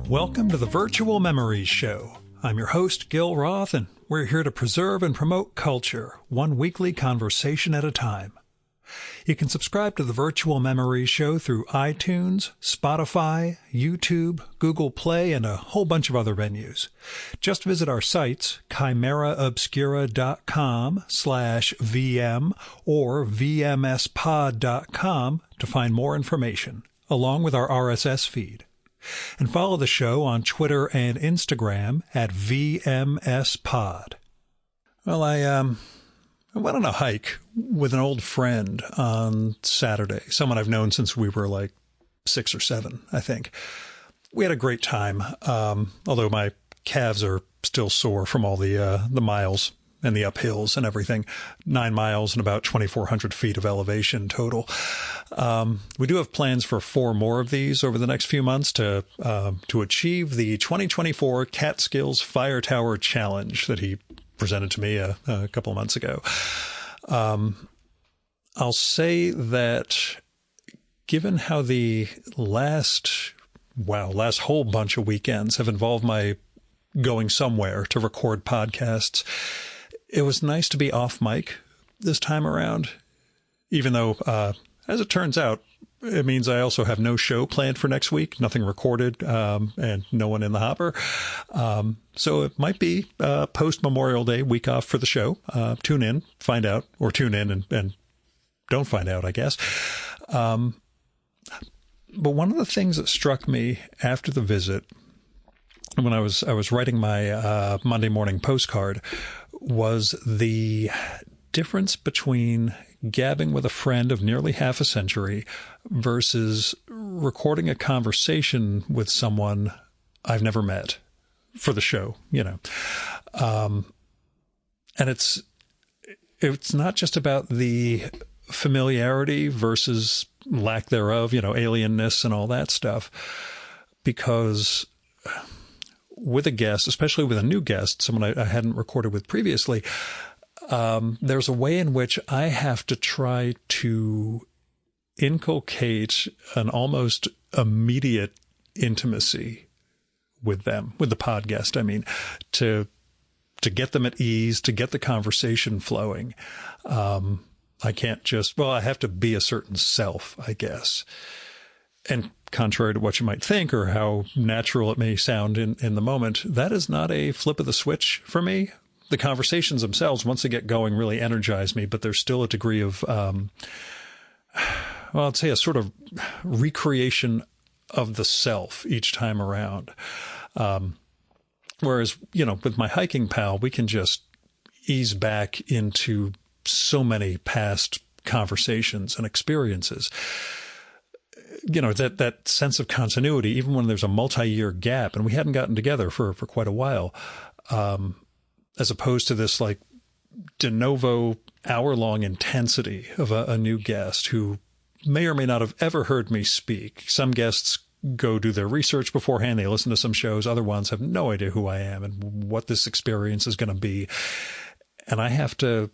Welcome to the Virtual Memories Show. I'm your host, Gil Roth, and we're here to preserve and promote culture, one weekly conversation at a time. You can subscribe to the Virtual Memories Show through iTunes, Spotify, YouTube, Google Play, and a whole bunch of other venues. Just visit our sites, chimeraobscura.com/VM or vmspod.com to find more information, along with our RSS feed. And follow the show on Twitter and Instagram at VMSPod. Well, I went on a hike with an old friend on Saturday, someone I've known since we were like 6 or 7, I think. We had a great time, although my calves are still sore from all the miles and the uphills and everything. 9 miles and about 2,400 feet of elevation total. We do have plans for 4 more of these over the next few months to achieve the 2024 Catskills Fire Tower Challenge that he presented to me a couple of months ago. I'll say that given how the last whole bunch of weekends have involved my going somewhere to record podcasts, it was nice to be off mic this time around, even though, as it turns out, it means I also have no show planned for next week, nothing recorded, and no one in the hopper. So it might be post-Memorial Day, week off for the show. Tune in, find out, or tune in and don't find out, I guess. But one of the things that struck me after the visit, when I was writing my Monday morning postcard, was the difference between gabbing with a friend of nearly half a century versus recording a conversation with someone I've never met for the show, you know. And it's not just about the familiarity versus lack thereof, you know, alienness and all that stuff, because with a guest, especially with a new guest, someone I hadn't recorded with previously, there's a way in which I have to try to inculcate an almost immediate intimacy with them, with the podcast, I mean, to get them at ease, to get the conversation flowing. I can't just, I have to be a certain self, I guess. And contrary to what you might think or how natural it may sound in the moment, that is not a flip of the switch for me. The conversations themselves, once they get going, really energize me, but there's still a degree of, I'd say a sort of recreation of the self each time around. Whereas, you know, with my hiking pal, we can just ease back into so many past conversations and experiences. You know, that sense of continuity, even when there's a multi-year gap and we hadn't gotten together for quite a while, as opposed to this like de novo hour-long intensity of a new guest who may or may not have ever heard me speak. Some guests go do their research beforehand. They listen to some shows. Other ones have no idea who I am and what this experience is going to be. And I have to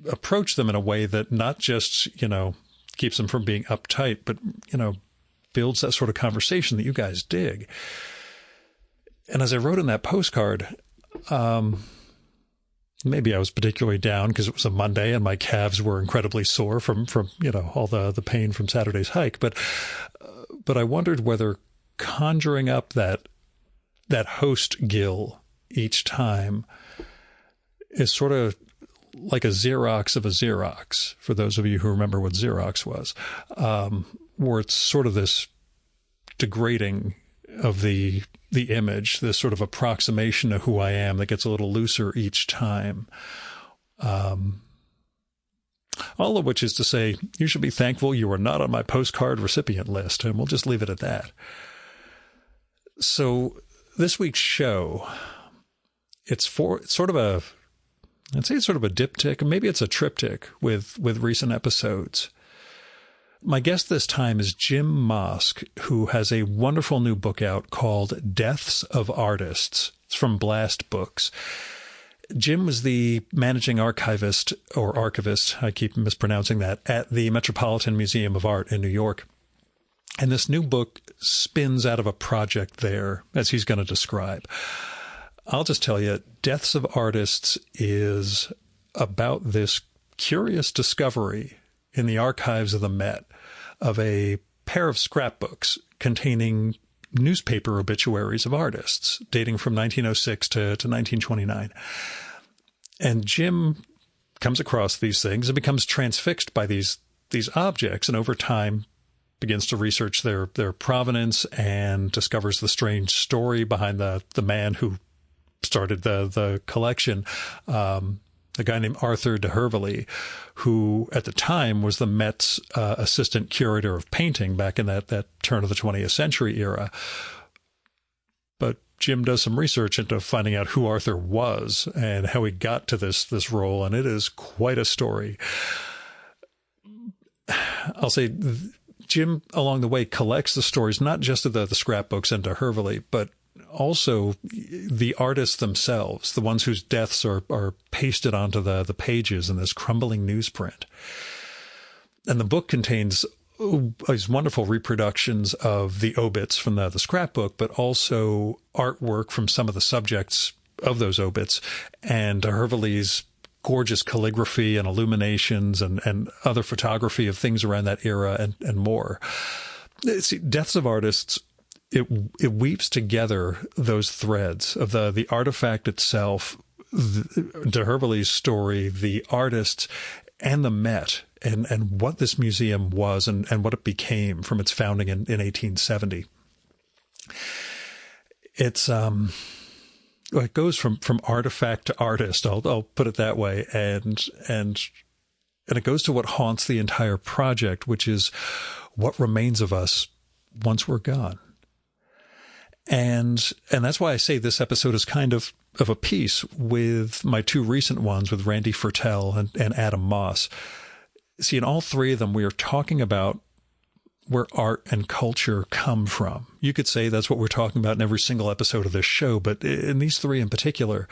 approach them in a way that not just, you know, keeps them from being uptight, but, you know, builds that sort of conversation that you guys dig. And as I wrote in that postcard, maybe I was particularly down because it was a Monday and my calves were incredibly sore from, you know, all the pain from Saturday's hike. But I wondered whether conjuring up that host Gil each time is sort of like a Xerox of a Xerox, for those of you who remember what Xerox was, where it's sort of this degrading of the image, this sort of approximation of who I am that gets a little looser each time. All of which is to say, you should be thankful you are not on my postcard recipient list, and we'll just leave it at that. So this week's show, I'd say it's sort of a diptych, maybe it's a triptych with recent episodes. My guest this time is Jim Moske, who has a wonderful new book out called Deaths of Artists. It's from Blast Books. Jim was the managing archivist, I keep mispronouncing that, at the Metropolitan Museum of Art in New York And this new book spins out of a project there, as he's going to describe. I'll just tell you, Deaths of Artists is about this curious discovery in the archives of the Met of a pair of scrapbooks containing newspaper obituaries of artists dating from 1906 to 1929. And Jim comes across these things and becomes transfixed by these objects, and over time begins to research their provenance and discovers the strange story behind the man who started the collection, a guy named Arthur de Hervely, who at the time was the Met's assistant curator of painting back in that turn of the 20th century era. But Jim does some research into finding out who Arthur was and how he got to this role, and it is quite a story. I'll say Jim, along the way, collects the stories, not just of the scrapbooks and de Hervely, but also the artists themselves, the ones whose deaths are pasted onto the pages in this crumbling newsprint. And the book contains these wonderful reproductions of the obits from the scrapbook, but also artwork from some of the subjects of those obits, and de Hervely's gorgeous calligraphy and illuminations and other photography of things around that era and more. See, Deaths of Artists, it weaves together those threads of the artifact itself, de Hervely's story, the artists, and the Met, and what this museum was and what it became from its founding in 1870. It goes from artifact to artist, I'll put it that way, and it goes to what haunts the entire project, which is what remains of us once we're gone. And that's why I say this episode is kind of a piece with my two recent ones with Randy Fertel and Adam Moss. See, in all three of them, we are talking about where art and culture come from. You could say that's what we're talking about in every single episode of this show, but in these three in particular,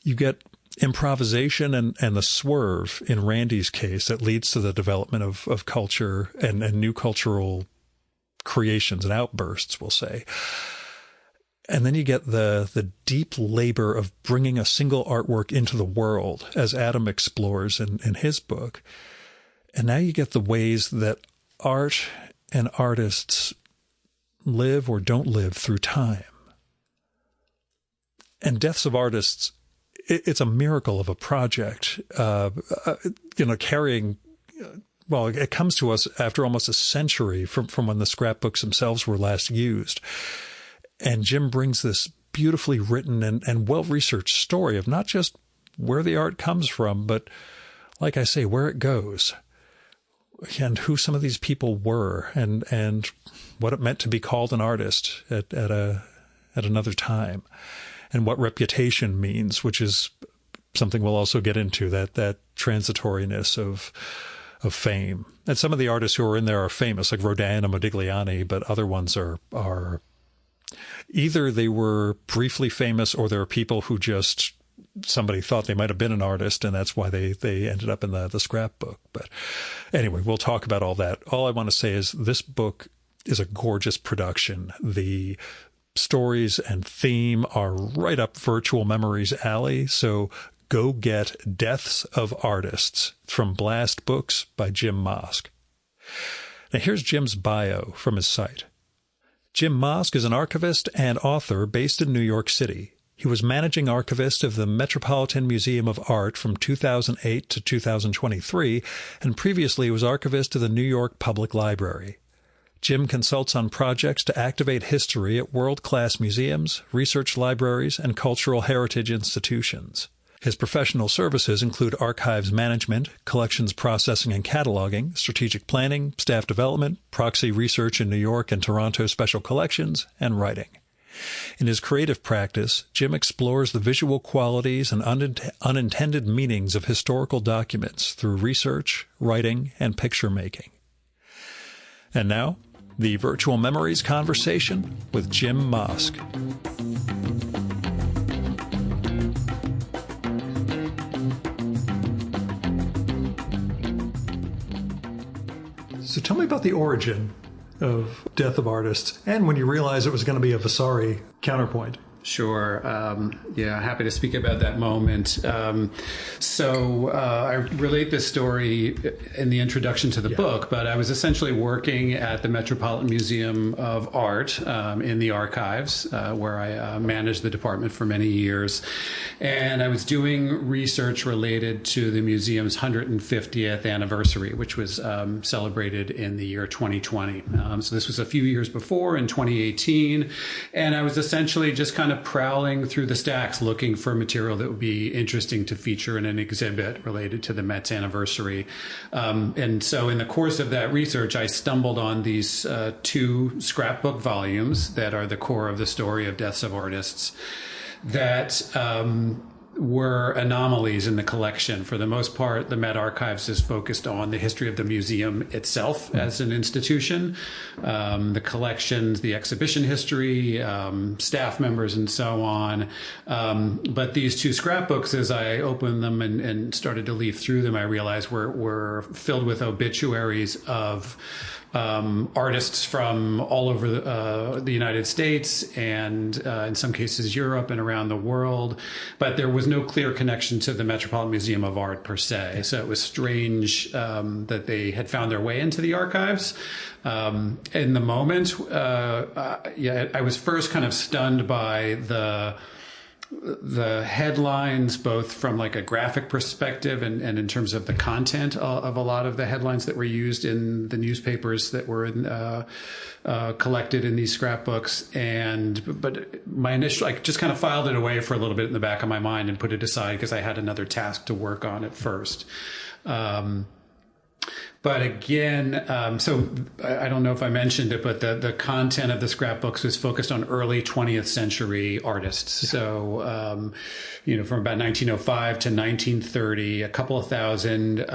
you get improvisation and the swerve in Randy's case that leads to the development of culture and new cultural creations and outbursts, we'll say. And then you get the deep labor of bringing a single artwork into the world, as Adam explores in his book. And now you get the ways that art and artists live or don't live through time. And Deaths of Artists, it's a miracle of a project, carrying, well, it comes to us after almost a century from when the scrapbooks themselves were last used. And Jim brings this beautifully written and well-researched story of not just where the art comes from, but, like I say, where it goes, and who some of these people were, and what it meant to be called an artist at another time, and what reputation means, which is something we'll also get into, that transitoriness of fame. And some of the artists who are in there are famous, like Rodin and Modigliani, but other ones are either they were briefly famous, or there are people who just somebody thought they might have been an artist, and that's why they ended up in the scrapbook. But anyway, we'll talk about all that. All I want to say is this book is a gorgeous production. The stories and theme are right up Virtual Memories alley. So go get Deaths of Artists from Blast Books by Jim Moske. Now here's Jim's bio from his site. Jim Moske is an archivist and author based in New York City. He was managing archivist of the Metropolitan Museum of Art from 2008 to 2023, and previously was archivist of the New York Public Library. Jim consults on projects to activate history at world-class museums, research libraries, and cultural heritage institutions. His professional services include archives management, collections processing and cataloging, strategic planning, staff development, proxy research in New York and Toronto special collections, and writing. In his creative practice, Jim explores the visual qualities and unintended meanings of historical documents through research, writing, and picture making. And now, the Virtual Memories conversation with Jim Moske. So tell me about the origin of Death of Artists, and when you realized it was going to be a Vasari counterpoint. Sure. Yeah, happy to speak about that moment. I relate this story in the introduction to the book, but I was essentially working at the Metropolitan Museum of Art in the archives, where I managed the department for many years. And I was doing research related to the museum's 150th anniversary, which was celebrated in the year 2020. So this was a few years before, in 2018. And I was essentially just kind of prowling through the stacks looking for material that would be interesting to feature in an exhibit related to the Met's anniversary. And so in the course of that research, I stumbled on these two scrapbook volumes that are the core of the story of Deaths of Artists that were anomalies in the collection. For the most part, the Met Archives is focused on the history of the museum itself as an institution, the collections, the exhibition history, staff members, and so on. But these two scrapbooks, as I opened them and started to leaf through them, I realized were filled with obituaries of artists from all over the United States and in some cases Europe and around the world, but there was no clear connection to the Metropolitan Museum of Art per se. So it was strange that they had found their way into the archives. In the moment, I was first kind of stunned by the headlines, both from like a graphic perspective and in terms of the content of a lot of the headlines that were used in the newspapers that were collected in these scrapbooks. But my initial, I just kind of filed it away for a little bit in the back of my mind and put it aside because I had another task to work on at first. But again, so I don't know if I mentioned it, but the content of the scrapbooks was focused on early 20th century artists. So, from about 1905 to 1930, a couple of thousand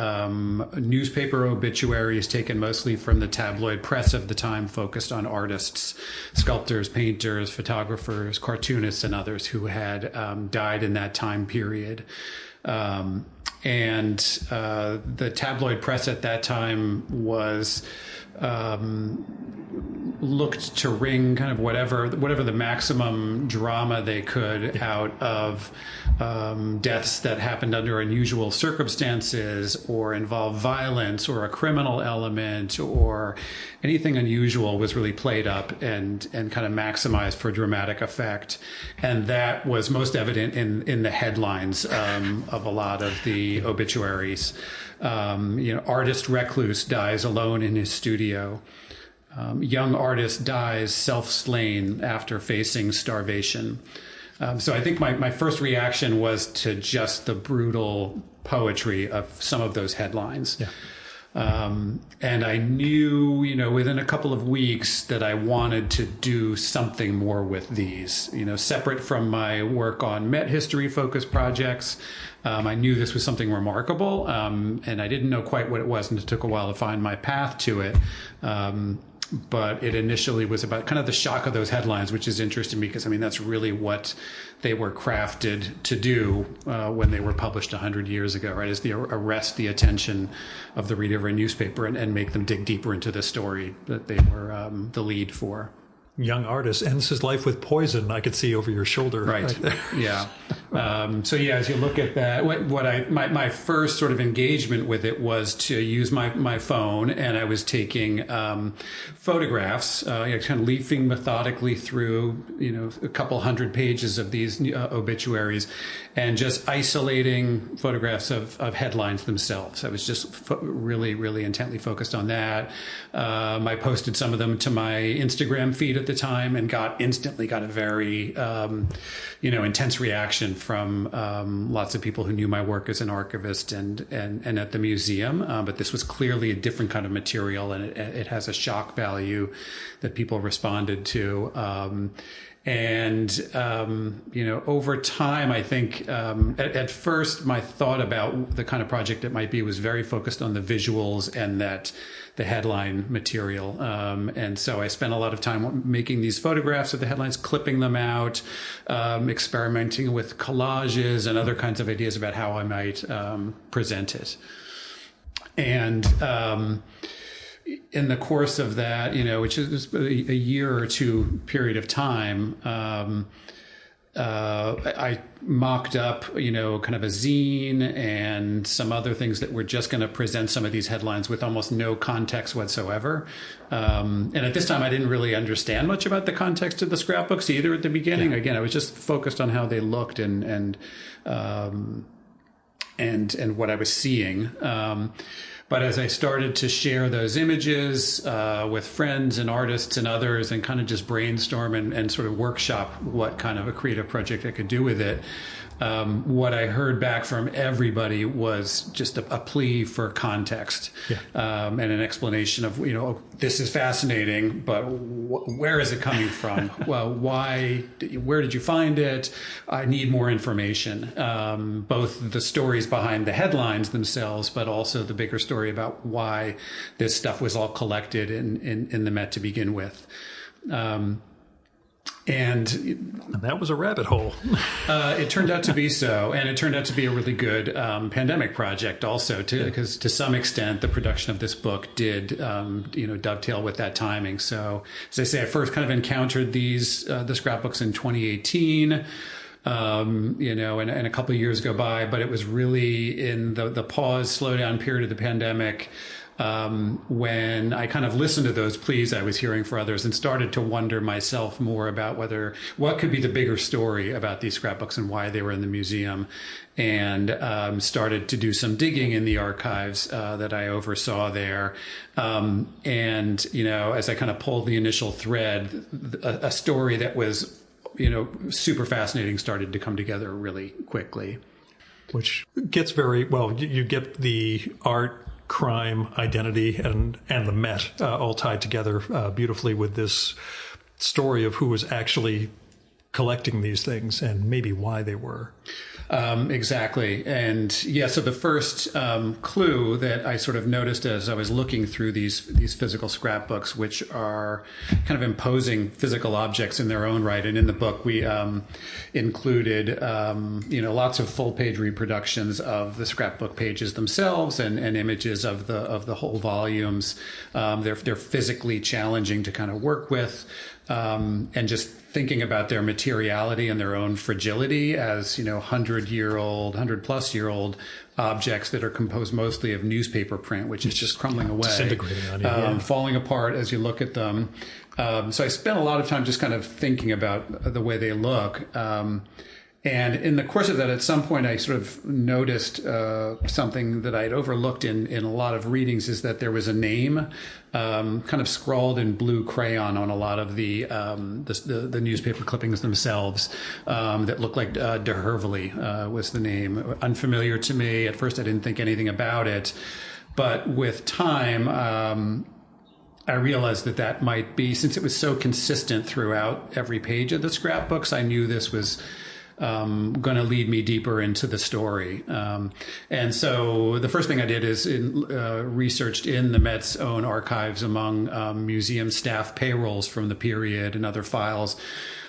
newspaper obituaries taken mostly from the tabloid press of the time, focused on artists, sculptors, painters, photographers, cartoonists, and others who had died in that time period. And the tabloid press at that time was looked to wring kind of whatever the maximum drama they could out of deaths that happened under unusual circumstances or involved violence or a criminal element or anything unusual was really played up and kind of maximized for dramatic effect. And that was most evident in the headlines of a lot of the obituaries. Artist recluse dies alone in his studio. Young artist dies self-slain after facing starvation. So I think my first reaction was to just the brutal poetry of some of those headlines. Yeah. And I knew, within a couple of weeks that I wanted to do something more with these, separate from my work on Met history focused projects. I knew this was something remarkable, and I didn't know quite what it was, and it took a while to find my path to it. But it initially was about kind of the shock of those headlines, which is interesting because, that's really what they were crafted to do when they were published 100 years ago, right? Is to arrest the attention of the reader of a newspaper and make them dig deeper into the story that they were the lead for. Young artist ends his life with poison. I could see over your shoulder. Right. Yeah. So as you look at that, my first sort of engagement with it was to use my phone, and I was taking photographs, kind of leafing methodically through, a couple hundred pages of these obituaries, and just isolating photographs of headlines themselves. I was just really, really intently focused on that. I posted some of them to my Instagram feed at the time and instantly got a very, intense reaction from lots of people who knew my work as an archivist and at the museum. But this was clearly a different kind of material, and it has a shock value that people responded to. Over time, I think at first my thought about the kind of project it might be was very focused on the visuals and the headline material. And so I spent a lot of time making these photographs of the headlines, clipping them out, experimenting with collages and other kinds of ideas about how I might present it. And in the course of that, which is a year or two period of time, I mocked up, kind of a zine and some other things that were just going to present some of these headlines with almost no context whatsoever. And at this time, I didn't really understand much about the context of the scrapbooks either at the beginning. Yeah. Again, I was just focused on how they looked and what I was seeing. But as I started to share those images with friends and artists and others and kind of just brainstorm and sort of workshop what kind of a creative project I could do with it, what I heard back from everybody was just a plea for context. Yeah. And an explanation of, this is fascinating, but where is it coming from? Well, why? Where did you find it? I need more information, both the stories behind the headlines themselves, but also the bigger story about why this stuff was all collected in the Met to begin with. And that was a rabbit hole. It turned out to be so, and it turned out to be a really good pandemic project also, because to some extent the production of this book did, dovetail with that timing. So, as I say, I first kind of encountered the scrapbooks in 2018. And a couple of years go by, but it was really in the pause, slow down period of the pandemic, when I kind of listened to those pleas I was hearing for others and started to wonder myself more about what could be the bigger story about these scrapbooks and why they were in the museum, and started to do some digging in the archives that I oversaw there. And as I kind of pulled the initial thread, a story that was super fascinating started to come together really quickly. Which gets very well. You get the art, crime, identity, and the Met all tied together beautifully with this story of who was actually collecting these things and maybe why they were. Exactly. And yeah, so the first clue that I sort of noticed as I was looking through these physical scrapbooks, which are kind of imposing physical objects in their own right. And in the book, we included, lots of full page reproductions of the scrapbook pages themselves and images of the whole volumes. They're physically challenging to kind of work with. And just thinking about their materiality and their own fragility as, 100-plus-year-old objects that are composed mostly of newspaper print, which is just crumbling away, disintegrating on you, falling apart as you look at them. So I spent a lot of time just kind of thinking about the way they look. And in the course of that, at some point, I sort of noticed something that I'd overlooked in a lot of readings, is that there was a name kind of scrawled in blue crayon on a lot of the newspaper clippings themselves that looked like de Hervely was the name. Unfamiliar to me. At first, I didn't think anything about it. But with time, I realized that might be, since it was so consistent throughout every page of the scrapbooks, I knew this was going to lead me deeper into the story. And so the first thing I did is researched in the Met's own archives among museum staff payrolls from the period and other files,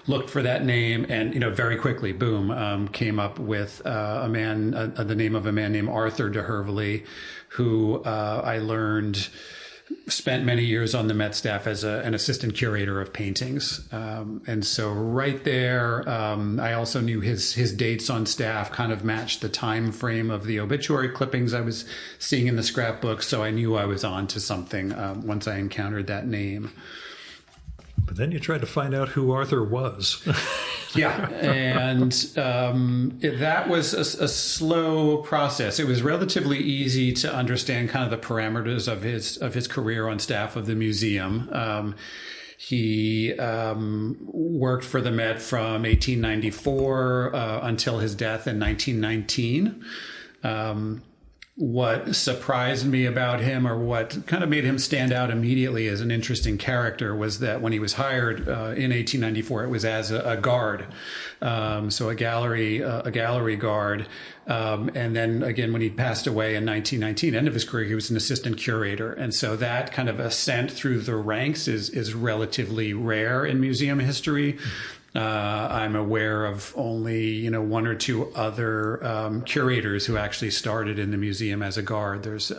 looked for that name, and, very quickly, boom, came up with the name of a man named Arthur de Hervely, who I learned spent many years on the Met staff as an assistant curator of paintings. And so right there, I also knew his dates on staff kind of matched the time frame of the obituary clippings I was seeing in the scrapbook. So I knew I was on to something once I encountered that name. But then you tried to find out who Arthur was. Yeah, and that was a slow process. It was relatively easy to understand kind of the parameters of his career on staff of the museum. He worked for the Met from 1894 until his death in 1919. What surprised me about him, or what kind of made him stand out immediately as an interesting character, was that when he was hired in 1894, it was as a guard, so a gallery guard, and then again when he passed away in 1919, end of his career, he was an assistant curator, and so that kind of ascent through the ranks is relatively rare in museum history. I'm aware of only, one or two other curators who actually started in the museum as a guard. There's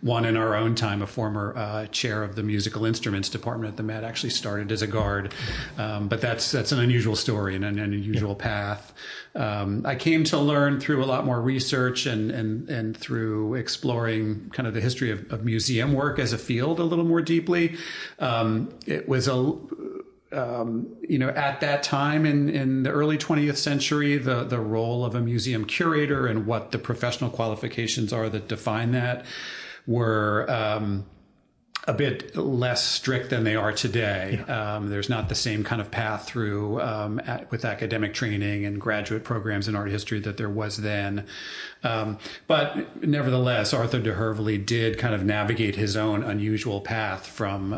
one in our own time, a former chair of the musical instruments department at the Met, actually started as a guard. But that's an unusual story and an unusual path. I came to learn through a lot more research and through exploring kind of the history of museum work as a field a little more deeply. It was at that time in the early 20th century, the role of a museum curator and what the professional qualifications are that define that were a bit less strict than they are today. Yeah. There's not the same kind of path through with academic training and graduate programs in art history that there was then. But nevertheless, Arthur de Hervely did kind of navigate his own unusual path from,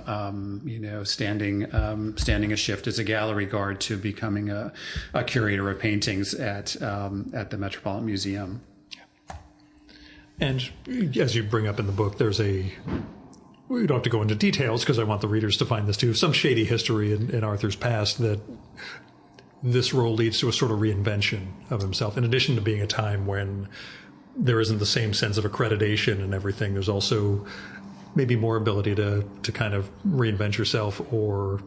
standing a shift as a gallery guard to becoming a curator of paintings at the Metropolitan Museum. And as you bring up in the book, we don't have to go into details because I want the readers to find this too. Some shady history in Arthur's past that this role leads to a sort of reinvention of himself. In addition to being a time when there isn't the same sense of accreditation and everything, there's also maybe more ability to kind of reinvent yourself or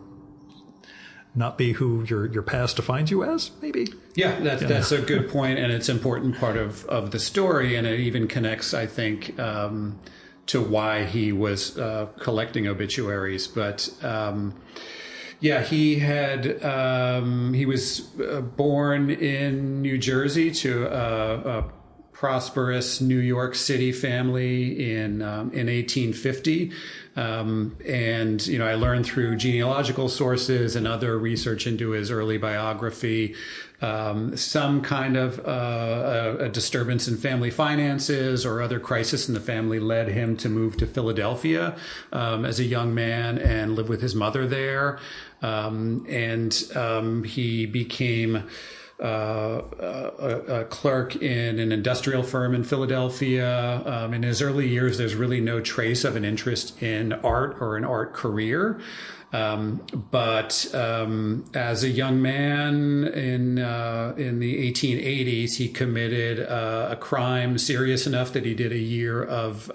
not be who your past defines you as, maybe. Yeah, that's a good point, and it's an important part of the story, and it even connects, I think, to why he was collecting obituaries. But he was born in New Jersey to a prosperous New York City family in 1850. And I learned through genealogical sources and other research into his early biography, some kind of a disturbance in family finances or other crisis in the family led him to move to Philadelphia as a young man and live with his mother there. He became a clerk in an industrial firm in Philadelphia. In his early years, there's really no trace of an interest in art or an art career. But as a young man in the 1880s, he committed a crime serious enough that he did a year of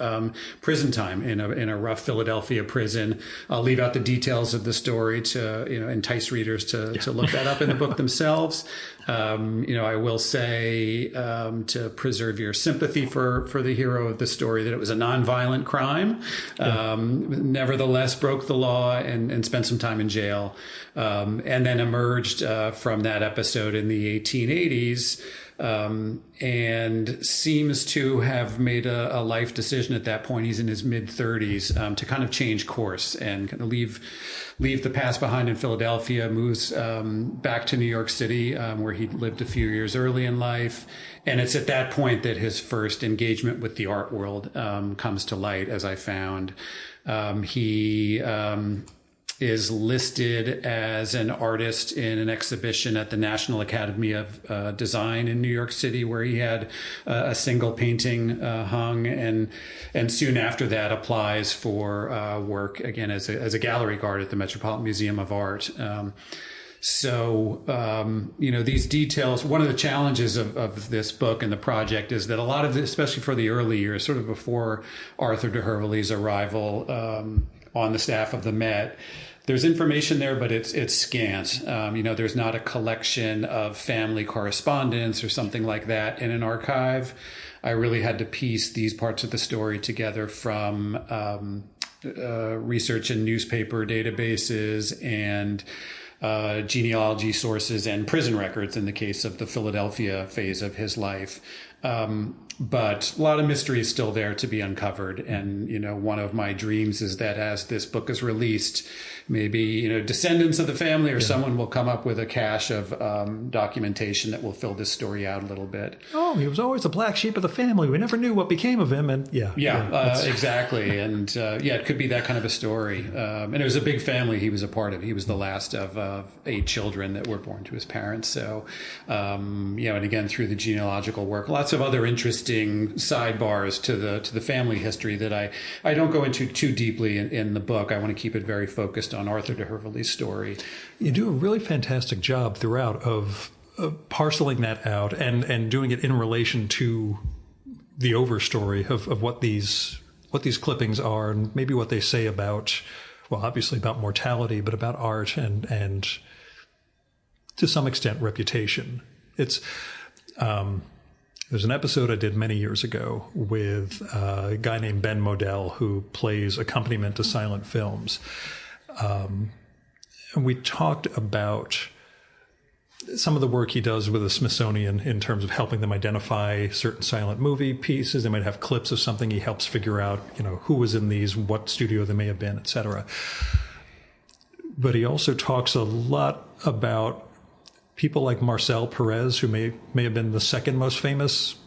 prison time in a rough Philadelphia prison. I'll leave out the details of the story to entice readers to look that up in the book themselves. I will say to preserve your sympathy for the hero of the story that it was a nonviolent crime, nevertheless broke the law and spent some time in jail, and then emerged from that episode in the 1880s, and seems to have made a life decision at that point. He's in his mid-30s to kind of change course and kind of leave the past behind in Philadelphia, moves back to New York City, where he lived a few years early in life. And it's at that point that his first engagement with the art world comes to light, as I found. He is listed as an artist in an exhibition at the National Academy of Design in New York City, where he had a single painting hung, and soon after that applies for work again as a gallery guard at the Metropolitan Museum of Art. These details, one of the challenges of this book and the project is that a lot of it, especially for the early years, sort of before Arthur de Hervely's arrival on the staff of the Met, there's information there, but it's scant. There's not a collection of family correspondence or something like that in an archive. I really had to piece these parts of the story together from research in newspaper databases and genealogy sources and prison records in the case of the Philadelphia phase of his life. But a lot of mystery is still there to be uncovered. And, one of my dreams is that as this book is released, maybe, descendants of the family or someone will come up with a cache of documentation that will fill this story out a little bit. Oh, he was always the black sheep of the family. We never knew what became of him. And exactly. And it could be that kind of a story. And it was a big family he was a part of. He was the last of 8 children that were born to his parents. So, and again, through the genealogical work, lots lots of other interesting sidebars to the family history that I don't go into too deeply in the book. I want to keep it very focused on Arthur de Hervely's story. You do a really fantastic job throughout of parceling that out and doing it in relation to the overstory of what these clippings are and maybe what they say about, well, obviously about mortality, but about art and to some extent reputation. It's there's an episode I did many years ago with a guy named Ben Modell who plays accompaniment to silent films. And we talked about some of the work he does with the Smithsonian in terms of helping them identify certain silent movie pieces. They might have clips of something. He helps figure out, who was in these, what studio they may have been, etc. But he also talks a lot about people like Marcel Perez, who may have been the second most famous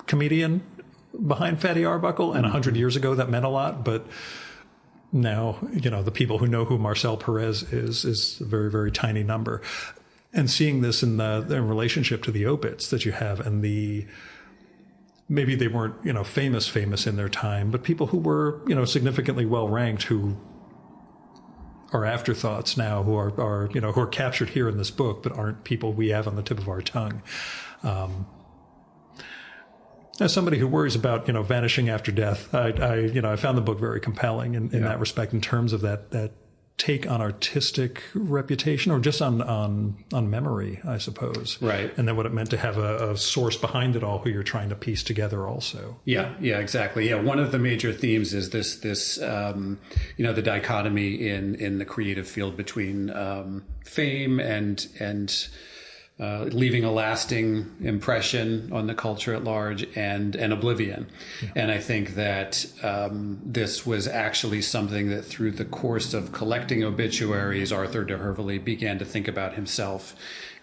comedian behind Fatty Arbuckle. And 100 years ago, that meant a lot. But now, the people who know who Marcel Perez is a very, very tiny number. And seeing this in relationship to the obits that you have and maybe they weren't, famous in their time, but people who were, significantly well ranked who are afterthoughts now, who are captured here in this book, but aren't people we have on the tip of our tongue. As somebody who worries about, vanishing after death, I found the book very compelling in that respect, in terms of that take on artistic reputation, or just on memory, I suppose. Right. And then what it meant to have a source behind it all who you're trying to piece together also. Yeah, exactly. Yeah, one of the major themes is this the dichotomy in the creative field between fame and leaving a lasting impression on the culture at large and oblivion. Yeah. And I think that this was actually something that through the course of collecting obituaries, Arthur de Hervely began to think about himself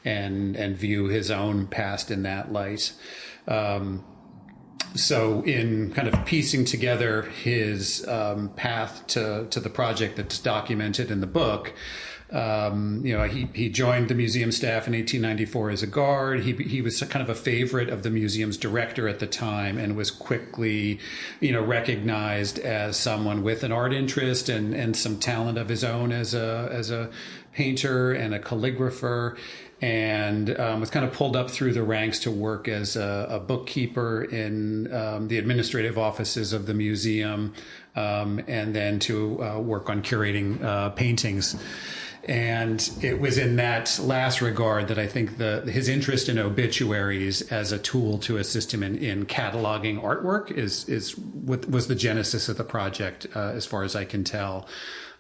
and view his own past in that light. So in kind of piecing together his path to the project that's documented in the book, he joined the museum staff in 1894 as a guard. He was kind of a favorite of the museum's director at the time, and was quickly, recognized as someone with an art interest and some talent of his own as a painter and a calligrapher, and was kind of pulled up through the ranks to work as a bookkeeper in the administrative offices of the museum, and then to work on curating paintings. And it was in that last regard that I think his interest in obituaries as a tool to assist him in cataloging artwork was the genesis of the project, as far as I can tell.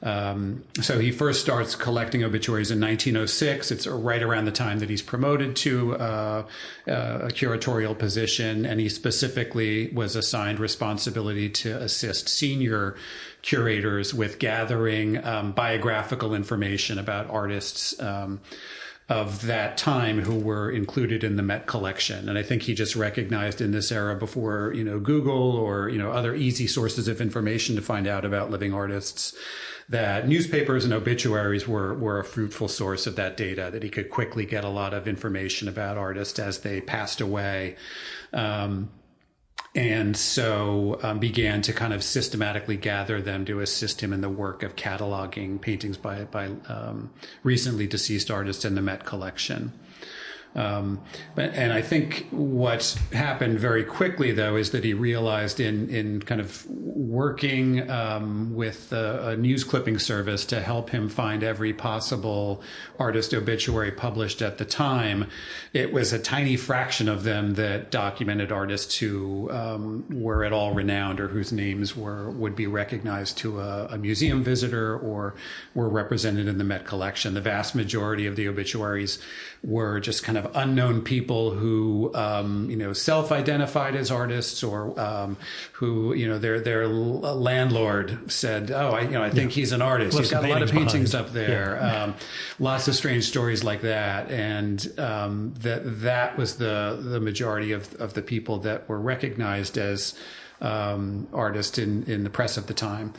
So he first starts collecting obituaries in 1906. It's right around the time that he's promoted to a curatorial position, and he specifically was assigned responsibility to assist senior curators with gathering biographical information about artists of that time who were included in the Met collection. And I think he just recognized in this era, before Google or other easy sources of information to find out about living artists, that newspapers and obituaries were a fruitful source of that data, that he could quickly get a lot of information about artists as they passed away. And so began to kind of systematically gather them to assist him in the work of cataloging paintings by recently deceased artists in the Met collection. And I think what happened very quickly, though, is that he realized in kind of working with a news clipping service to help him find every possible artist obituary published at the time, it was a tiny fraction of them that documented artists who were at all renowned, or whose names would be recognized to a museum visitor or were represented in the Met collection. The vast majority of the obituaries were just kind of unknown people who, self-identified as artists, or who, their landlord said, "Oh, I think he's an artist. He's got a lot of paintings up there." Yeah. Lots of strange stories like that, and that was the majority of the people that were recognized as artists in the press at the time,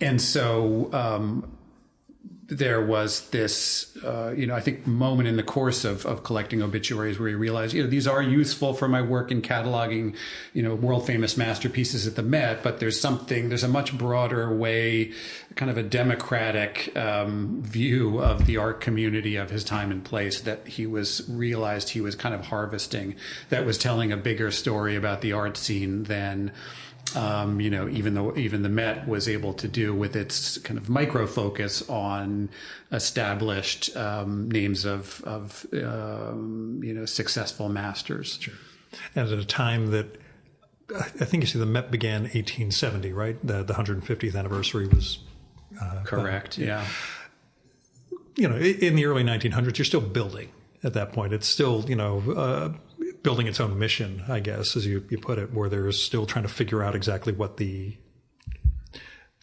and so. there was this, I think, moment in the course of collecting obituaries where he realized, these are useful for my work in cataloging, world famous masterpieces at the Met, but there's a much broader way, kind of a democratic view of the art community of his time and place that he realized he was kind of harvesting, that was telling a bigger story about the art scene than even the Met was able to do with its kind of micro focus on established names of successful masters. Sure. And at a time that I think you see the Met began 1870, right? The 150th anniversary was correct. Yeah. In the early 1900s, you're still building at that point. It's still building its own mission, I guess, as you put it, where they're still trying to figure out exactly what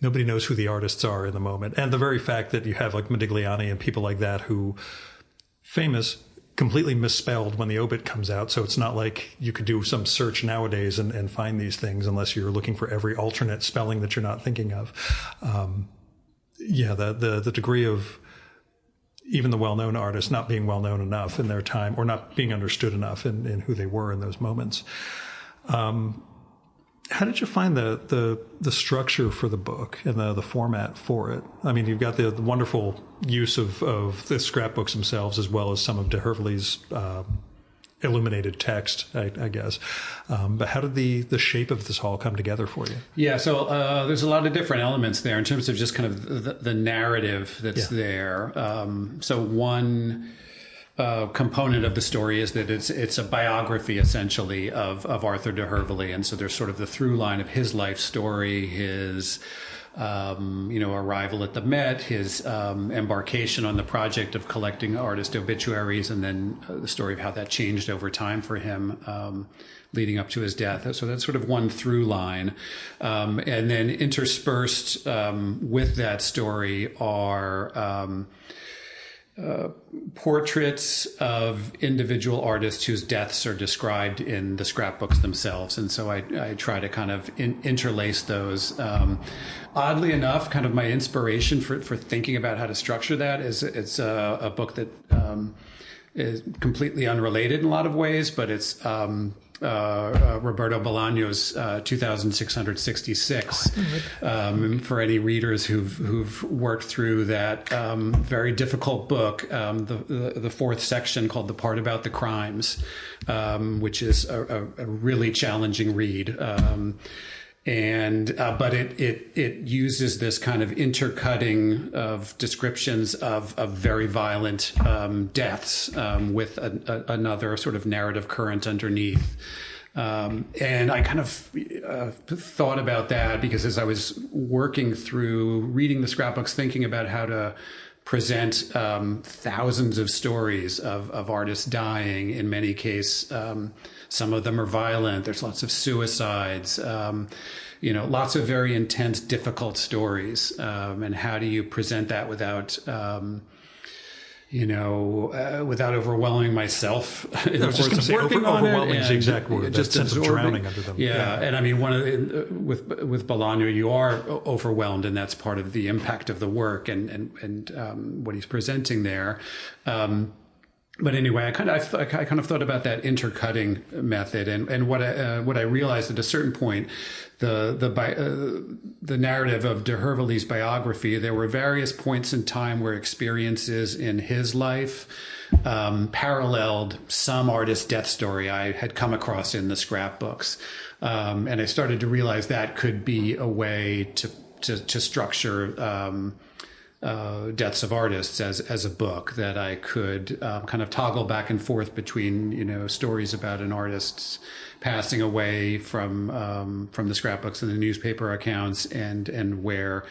nobody knows who the artists are in the moment. And the very fact that you have like Modigliani and people like that who famous, completely misspelled when the obit comes out. So it's not like you could do some search nowadays and find these things unless you're looking for every alternate spelling that you're not thinking of. The degree of even the well-known artists not being well-known enough in their time or not being understood enough in who they were in those moments. How did you find the structure for the book and the format for it? I mean, you've got the wonderful use of the scrapbooks themselves as well as some of de Hervely's illuminated text, I guess. But how did the shape of this all come together for you? Yeah, so there's a lot of different elements there in terms of just kind of the narrative that's there. So one component of the story is that it's a biography essentially of Arthur de Hervely, and so there's sort of the through line of his life story, his arrival at the Met, his embarkation on the project of collecting artist obituaries, and then the story of how that changed over time for him leading up to his death. So that's sort of one through line. And then interspersed with that story are portraits of individual artists whose deaths are described in the scrapbooks themselves. And so I try to kind of interlace those. Oddly enough, kind of my inspiration for thinking about how to structure that is it's a book that is completely unrelated in a lot of ways, but it's Roberto Bolaño's 2666. For any readers who've worked through that very difficult book, the fourth section called "The Part About the Crimes," which is a really challenging read. But it uses this kind of intercutting of descriptions of very violent deaths with another sort of narrative current underneath. And I kind of thought about that because as I was working through reading the scrapbooks, thinking about how to present thousands of stories of artists dying, in many cases, some of them are violent. There's lots of suicides, lots of very intense, difficult stories. And how do you present that without overwhelming myself? I was just going to say, overwhelming is the exact word. Just sense of drowning under them. Yeah. And I mean, with Bolaño, you are overwhelmed, and that's part of the impact of the work and what he's presenting there. But anyway, I kind of thought about that intercutting method, and what I realized at a certain point, the narrative of de Hervely's biography, there were various points in time where experiences in his life paralleled some artist's death story I had come across in the scrapbooks, and I started to realize that could be a way to structure deaths of artists as a book, that I could kind of toggle back and forth between stories about an artist's passing away from the scrapbooks and the newspaper accounts and where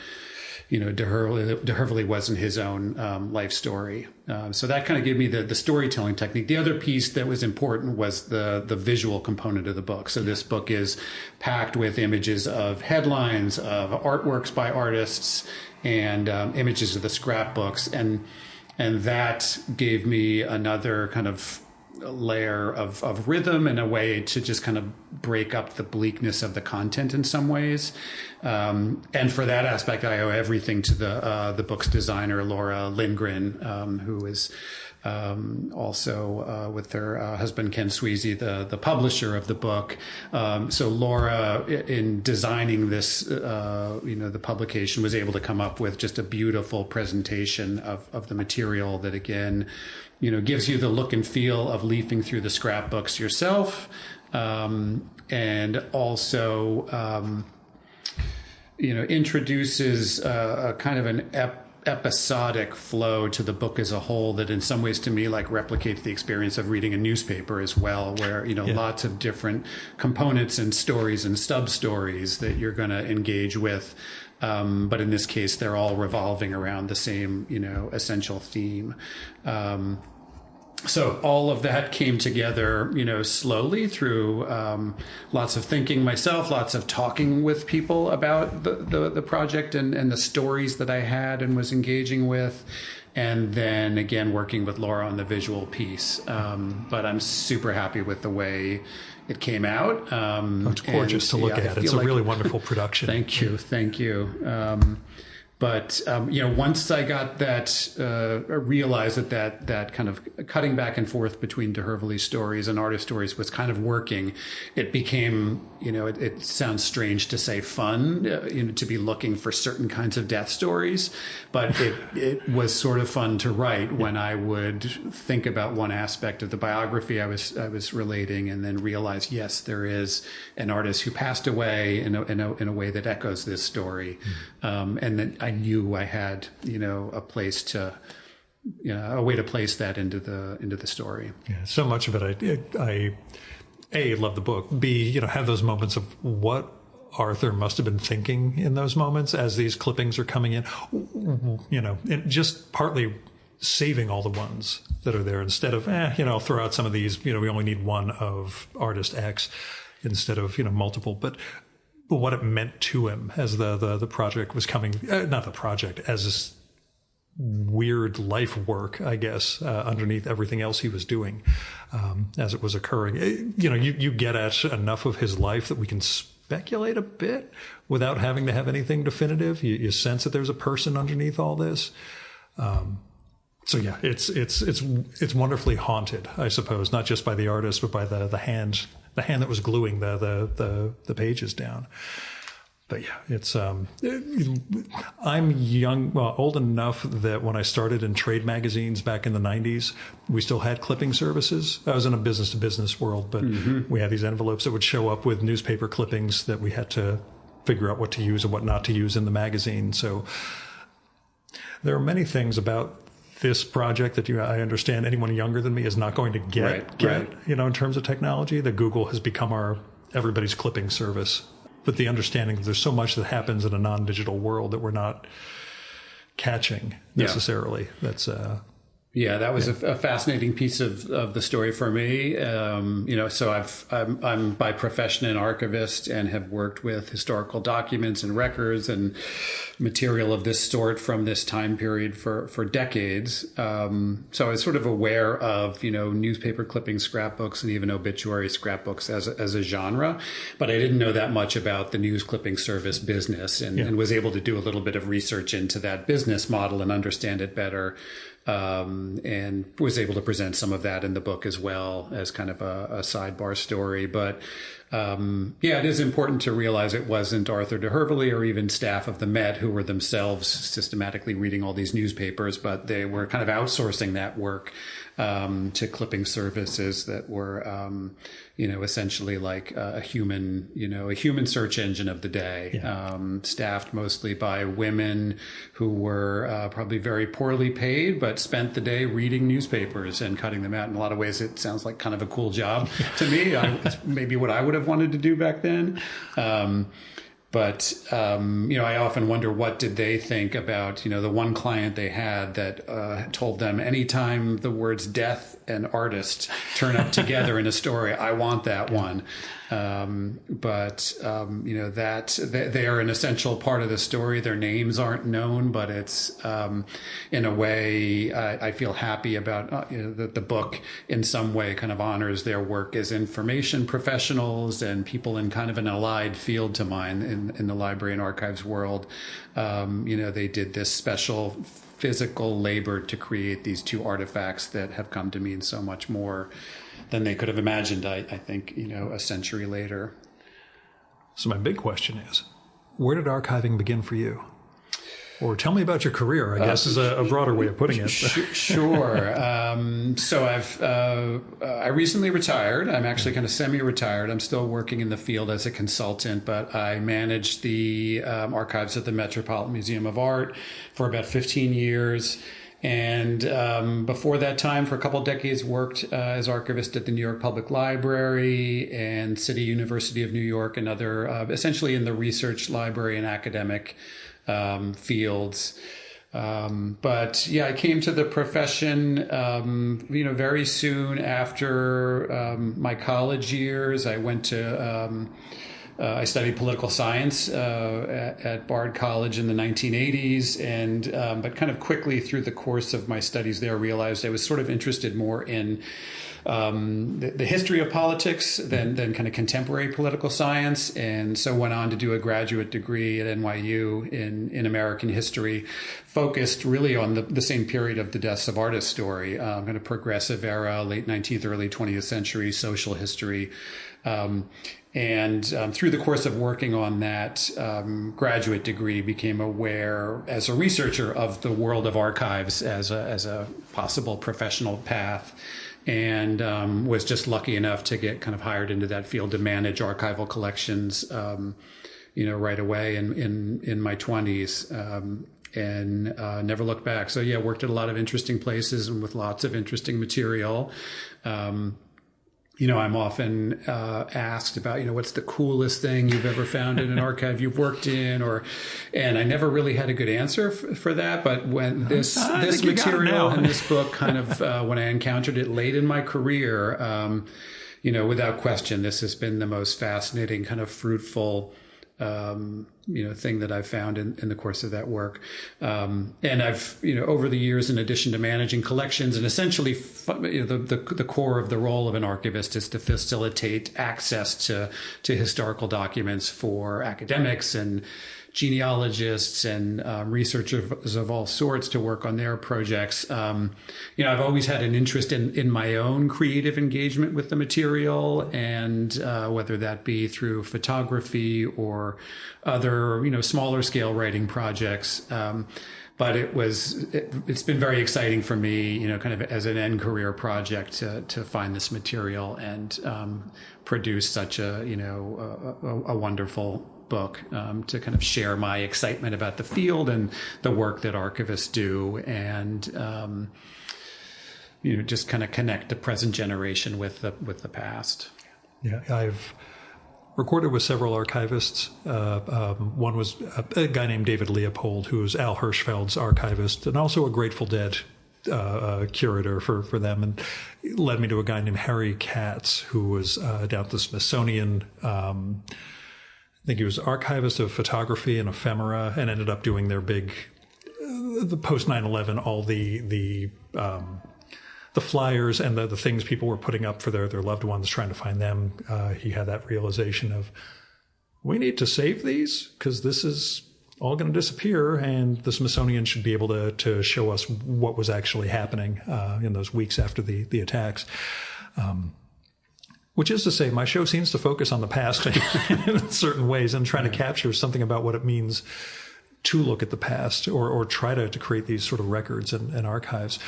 de Hervely wasn't his own life story. So that kind of gave me the storytelling technique. The other piece that was important was the visual component of the book. So this book is packed with images of headlines, of artworks by artists, and images of the scrapbooks, and that gave me another kind of layer of rhythm and a way to just kind of break up the bleakness of the content in some ways. And for that aspect, I owe everything to the book's designer, Laura Lindgren, who is also with her husband Ken Sweezy, the publisher of the book. So Laura, in designing this, the publication, was able to come up with just a beautiful presentation of the material that, again, gives you the look and feel of leafing through the scrapbooks yourself, and also introduces a kind of an episodic flow to the book as a whole that in some ways to me like replicates the experience of reading a newspaper as well, where lots of different components and stories and sub stories that you're going to engage with, but in this case they're all revolving around the same essential theme. So all of that came together, slowly through lots of thinking myself, lots of talking with people about the project and the stories that I had and was engaging with. And then again, working with Laura on the visual piece. But I'm super happy with the way it came out. It's gorgeous to look at. It's a really wonderful production. Thank you. But once I got that, realized that kind of cutting back and forth between de Hervely's stories and artist stories was kind of working, it became, it sounds strange to say fun, to be looking for certain kinds of death stories, but it was sort of fun to write when I would think about one aspect of the biography I was relating, and then realize, yes, there is an artist who passed away in a way that echoes this story, and then I knew I had, a place to, a way to place that into the story. Yeah, so much of it, I A, love the book. B, have those moments of what Arthur must have been thinking in those moments as these clippings are coming in, and just partly saving all the ones that are there instead of, I'll throw out some of these, we only need one of artist X instead of, multiple, but what it meant to him as the project was coming, not the project, as this weird life work, I guess, underneath everything else he was doing, as it was occurring. You get at enough of his life that we can speculate a bit without having to have anything definitive. You sense that there's a person underneath all this. So yeah, it's wonderfully haunted, I suppose, not just by the artist, but by the hand that was gluing the pages down. But yeah, it's I'm old enough that when I started in trade magazines back in the 90s, we still had clipping services. I was in a business to business world, but we had these envelopes that would show up with newspaper clippings that we had to figure out what to use and what not to use in the magazine. So there are many things about this project that I understand anyone younger than me is not going to get, in terms of technology, that Google has become everybody's clipping service. But the understanding that there's so much that happens in a non-digital world that we're not catching necessarily. That's that was a fascinating piece of the story for me. So I'm by profession an archivist and have worked with historical documents and records and material of this sort from this time period for decades. So I was sort of aware of, newspaper clipping scrapbooks and even obituary scrapbooks as a genre, but I didn't know that much about the news clipping service business and was able to do a little bit of research into that business model and understand it better. And was able to present some of that in the book as well as kind of a sidebar story. But it is important to realize it wasn't Arthur de Hervely or even staff of the Met who were themselves systematically reading all these newspapers, but they were kind of outsourcing that work to clipping services that were, essentially like a human search engine of the day, staffed mostly by women who were probably very poorly paid, but spent the day reading newspapers and cutting them out. In a lot of ways, it sounds like kind of a cool job to me. It's maybe what I would have wanted to do back then. But I often wonder, what did they think about, the one client they had that told them anytime the words death and artist turn up together in a story, I want that one. They are an essential part of the story. Their names aren't known, but it's in a way I feel happy about that the book in some way kind of honors their work as information professionals and people in kind of an allied field to mine in the library and archives world. They did this special physical labor to create these two artifacts that have come to mean so much more than they could have imagined, I think, a century later. So my big question is, where did archiving begin for you? Or tell me about your career, I guess, is a broader way of putting it. Sure. I recently retired. I'm actually kind of semi-retired. I'm still working in the field as a consultant, but I managed the archives at the Metropolitan Museum of Art for about 15 years. And before that time, for a couple of decades, worked as archivist at the New York Public Library and City University of New York and other, essentially in the research library and academic fields. But yeah, I came to the profession, very soon after my college years. I went to I studied political science at Bard College in the 1980s, but kind of quickly through the course of my studies there, realized I was sort of interested more in the history of politics than kind of contemporary political science, and so went on to do a graduate degree at NYU in American history, focused really on the same period of the deaths of artists story, kind of progressive era, late 19th, early 20th century social history. Through the course of working on that graduate degree, became aware as a researcher of the world of archives as a possible professional path, and was just lucky enough to get kind of hired into that field to manage archival collections, right away in my 20s. And never looked back. So yeah, worked at a lot of interesting places and with lots of interesting material. I'm often asked about, what's the coolest thing you've ever found in an archive you've worked in, and I never really had a good answer for that. But when this material and this book kind of, when I encountered it late in my career, without question, this has been the most fascinating, kind of fruitful, thing that I've found in the course of that work. And I've, over the years, in addition to managing collections, and essentially the core of the role of an archivist is to facilitate access to historical documents for academics and genealogists and researchers of all sorts to work on their projects. I've always had an interest in my own creative engagement with the material, and whether that be through photography or other, smaller scale writing projects. But it's been very exciting for me, kind of as an end career project to find this material and produce such a wonderful book, to kind of share my excitement about the field and the work that archivists do, and just kind of connect the present generation with the past. Yeah, I've recorded with several archivists. One was a guy named David Leopold, who was Al Hirschfeld's archivist, and also a Grateful Dead curator for them, and led me to a guy named Harry Katz, who was down at the Smithsonian. I think he was archivist of photography and ephemera, and ended up doing their big, the post 9/11, all the flyers and the things people were putting up for their loved ones, trying to find them. He had that realization of, we need to save these because this is all going to disappear, and the Smithsonian should be able to show us what was actually happening in those weeks after the attacks. Which is to say, my show seems to focus on the past in certain ways and trying to capture something about what it means to look at the past or try to create these sort of records and archives.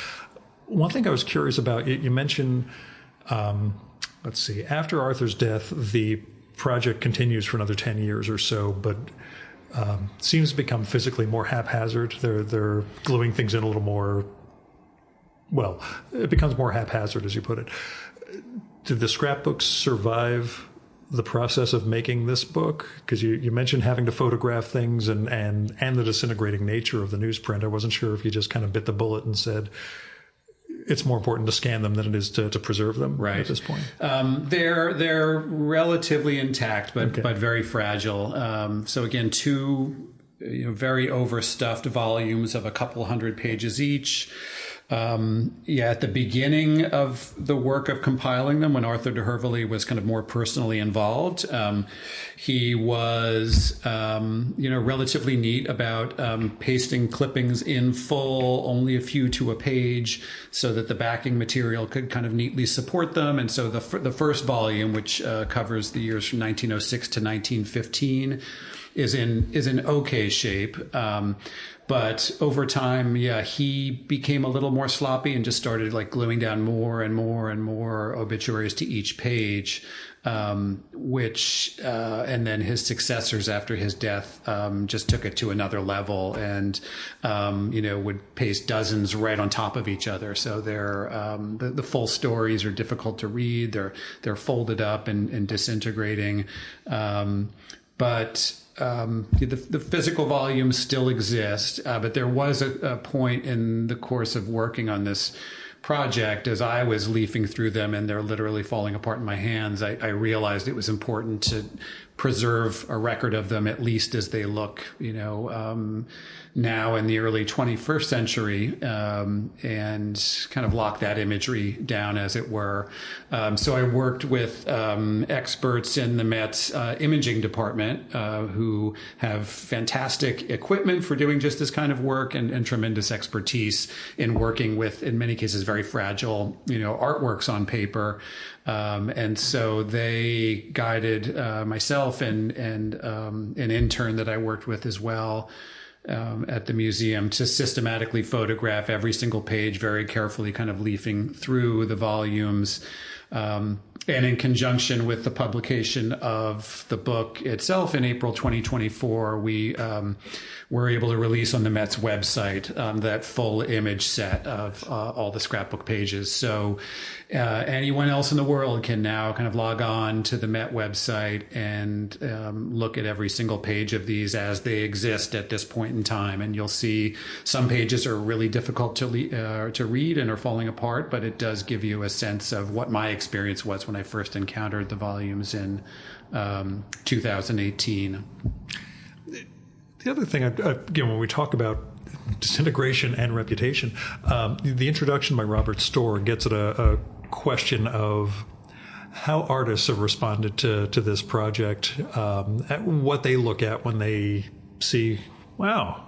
One thing I was curious about, you mentioned, after Arthur's death, the project continues for another 10 years or so, but seems to become physically more haphazard. They're gluing things in a little more, well, it becomes more haphazard, as you put it. Did the scrapbooks survive the process of making this book? Because you mentioned having to photograph things and the disintegrating nature of the newsprint. I wasn't sure if you just kind of bit the bullet and said, it's more important to scan them than it is to preserve them at this point. They're relatively intact, but very fragile. So again, two very overstuffed volumes of a couple hundred pages each. At the beginning of the work of compiling them, when Arthur de Hervely was kind of more personally involved, he was, relatively neat about pasting clippings in full, only a few to a page, so that the backing material could kind of neatly support them. And so the first volume, which covers the years from 1906 to 1915, is in okay shape. But over time, he became a little more sloppy and just started like gluing down more and more and more obituaries to each page, and then his successors after his death just took it to another level and, would paste dozens right on top of each other. So they're, the full stories are difficult to read. They're folded up and disintegrating. But the physical volumes still exist, but there was a point in the course of working on this project, as I was leafing through them and they're literally falling apart in my hands, I realized it was important to preserve a record of them, at least as they look, now in the early 21st century, and kind of lock that imagery down, as it were. So I worked with experts in the Met's imaging department who have fantastic equipment for doing just this kind of work and tremendous expertise in working with, in many cases, very fragile, artworks on paper. And so they guided myself and an intern that I worked with as well at the museum to systematically photograph every single page very carefully, kind of leafing through the volumes. And in conjunction with the publication of the book itself in April 2024, we were able to release on the Met's website that full image set of all the scrapbook pages. So anyone else in the world can now kind of log on to the Met website and look at every single page of these as they exist at this point in time. And you'll see some pages are really difficult to read and are falling apart, but it does give you a sense of what my experience was when I first encountered the volumes in 2018. The other thing, again, when we talk about disintegration and reputation, the introduction by Robert Storr gets at a question of how artists have responded to this project, at what they look at when they see, wow,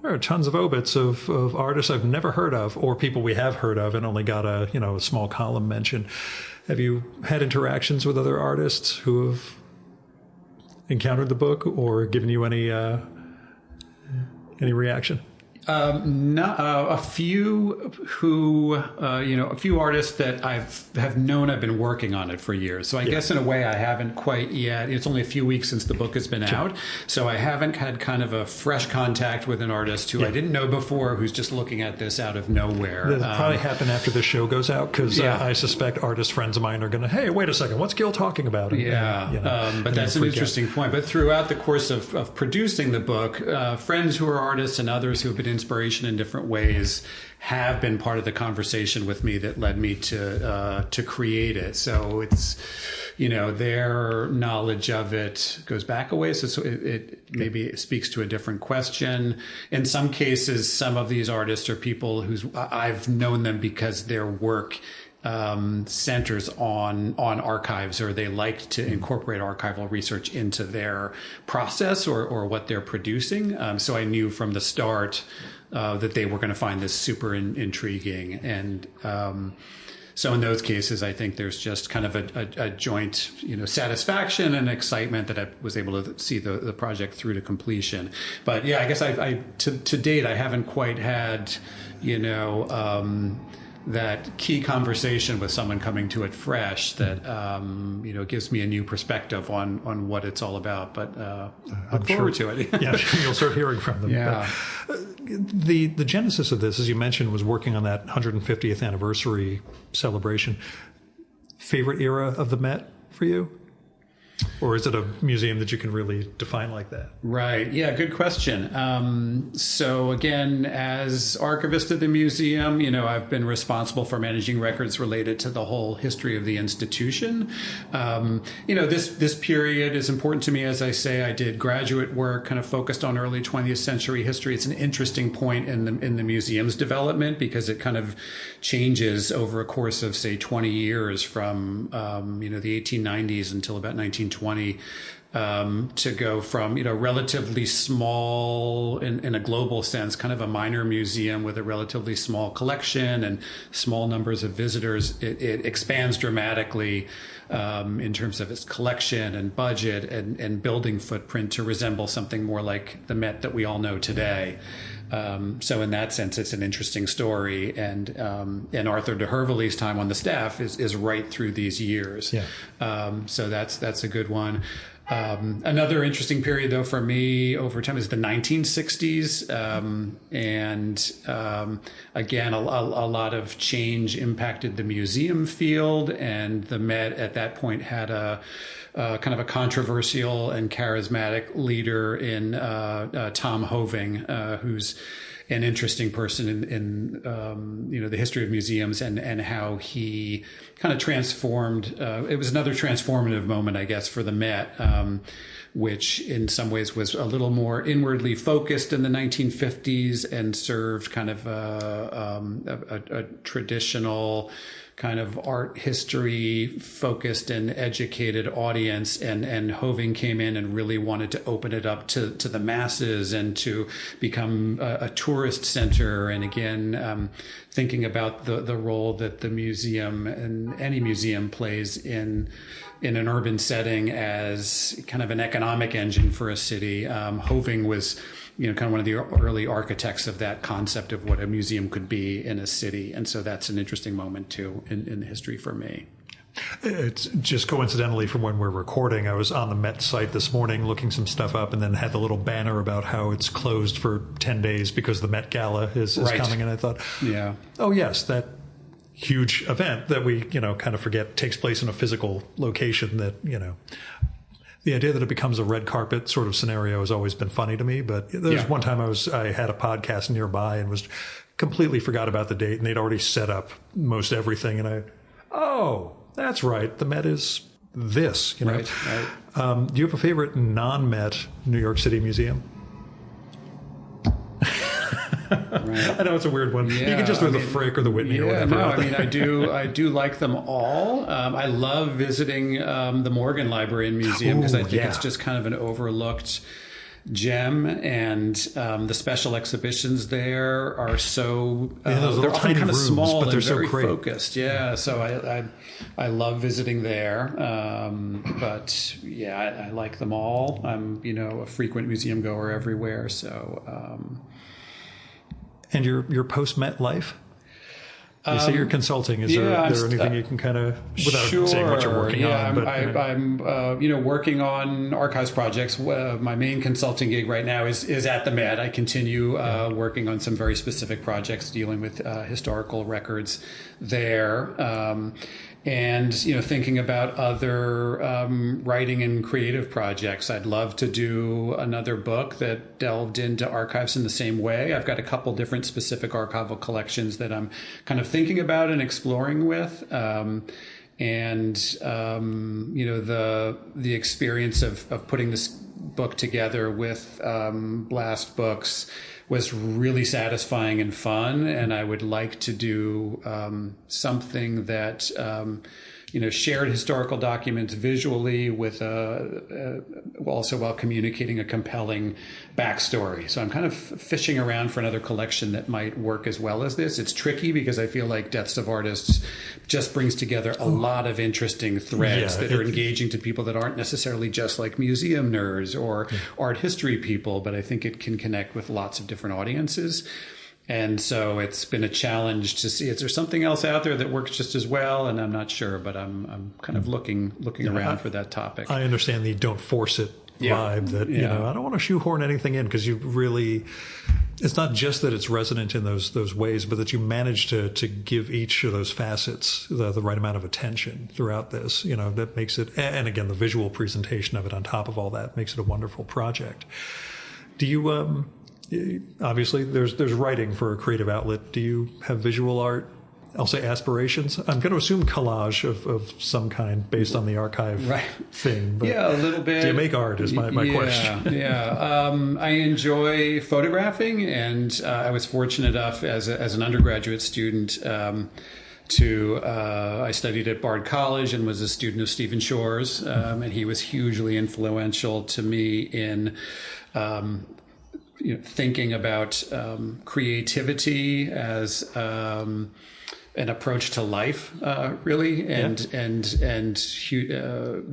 there are tons of obits of artists I've never heard of, or people we have heard of and only got a small column mention. Have you had interactions with other artists who have encountered the book or given you any reaction? A few who, a few artists that have known I've been working on it for years. So I guess in a way I haven't quite yet. It's only a few weeks since the book has been out. So I haven't had kind of a fresh contact with an artist who I didn't know before, who's just looking at this out of nowhere. That'll probably happen after the show goes out, because I suspect artist friends of mine are going to, hey, wait a second, what's Gil talking about? But that's an interesting point. But throughout the course of producing the book, friends who are artists and others who have been inspiration in different ways have been part of the conversation with me that led me to create it. So it's, their knowledge of it goes back a ways. So it maybe speaks to a different question. In some cases, some of these artists are people whose I've known them because their work centers on archives, or they like to incorporate archival research into their process or what they're producing. So I knew from the start that they were going to find this super intriguing. And so in those cases, I think there's just kind of a joint, satisfaction and excitement that I was able to see the project through to completion. But I guess to date, I haven't quite had, that key conversation with someone coming to it fresh that gives me a new perspective on what it's all about. But look forward to it. You'll start hearing from them. But the genesis of this, as you mentioned, was working on that 150th anniversary celebration. Favorite era of the Met for you? Or is it a museum that you can really define like that? Right. Yeah, good question. So again, as archivist of the museum, I've been responsible for managing records related to the whole history of the institution. This period is important to me. As I say, I did graduate work kind of focused on early 20th century history. It's an interesting point in the museum's development because it kind of changes over a course of, say, 20 years from, the 1890s until about 1920. To go from relatively small in a global sense, kind of a minor museum with a relatively small collection and small numbers of visitors, it expands dramatically in terms of its collection and budget and building footprint to resemble something more like the Met that we all know today. So in that sense, it's an interesting story, and Arthur de Hervely's time on the staff is right through these years. Yeah. So that's a good one. Another interesting period, though, for me over time is the 1960s. Again, a lot of change impacted the museum field, and the Met at that point had a kind of a controversial and charismatic leader in Tom Hoving, who's an interesting person in the history of museums and how he kind of transformed. It was another transformative moment, I guess, for the Met, which in some ways was a little more inwardly focused in the 1950s and served kind of a traditional kind of art history focused and educated audience, and Hoving came in and really wanted to open it up to the masses and to become a tourist center. And again, thinking about the role that the museum and any museum plays in an urban setting as kind of an economic engine for a city. Hoving was kind of one of the early architects of that concept of what a museum could be in a city. And so that's an interesting moment, too, in history for me. It's just coincidentally from when we're recording, I was on the Met site this morning looking some stuff up and then had the little banner about how it's closed for 10 days because the Met Gala is coming. And I thought, yeah, oh, yes, that huge event that we, kind of forget takes place in a physical location that, the idea that it becomes a red carpet sort of scenario has always been funny to me. But there's one time I had a podcast nearby and was completely forgot about the date, and they'd already set up most everything. And that's right. The Met is this, Right. Do you have a favorite non-Met New York City museum? Right. I know it's a weird one. Yeah, you can just do the Frick or the Whitney or whatever. No, I do like them all. I love visiting the Morgan Library and Museum because I think it's just kind of an overlooked gem, and the special exhibitions there are so they're often kind of small but they're very focused. Yeah, so I love visiting there. But yeah, I like them all. I'm a frequent museum goer everywhere. So. And your post-Met life? You say you're consulting. Is there anything you can kind of, without saying what you're working on? But, I'm working on archives projects. My main consulting gig right now is at the Met. I continue working on some very specific projects dealing with historical records there. And, thinking about other writing and creative projects. I'd love to do another book that delved into archives in the same way. I've got a couple different specific archival collections that I'm kind of thinking about and exploring with. The experience of putting this book together with Blast Books was really satisfying and fun, and I would like to do something that shared historical documents visually with also while communicating a compelling backstory. So I'm kind of fishing around for another collection that might work as well as this. It's tricky because I feel like Deaths of Artists just brings together a lot of interesting threads that are engaging to people that aren't necessarily just like museum nerds or art history people, but I think it can connect with lots of different audiences. And so it's been a challenge to see, is there something else out there that works just as well? And I'm not sure, but I'm kind of looking around for that topic. I understand the don't force it vibe that, I don't want to shoehorn anything in because you really, it's not just that it's resonant in those ways, but that you manage to give each of those facets the right amount of attention throughout this. That makes it, and again, the visual presentation of it on top of all that makes it a wonderful project. Do you, obviously there's writing for a creative outlet. Do you have visual art, I'll say aspirations? I'm going to assume collage of some kind based on the archive thing. But yeah, a little bit. Do you make art is my question. Yeah. I enjoy photographing, and I was fortunate enough as an undergraduate student I studied at Bard College and was a student of Stephen Shore's, and he was hugely influential to me in thinking about creativity as an approach to life, really, and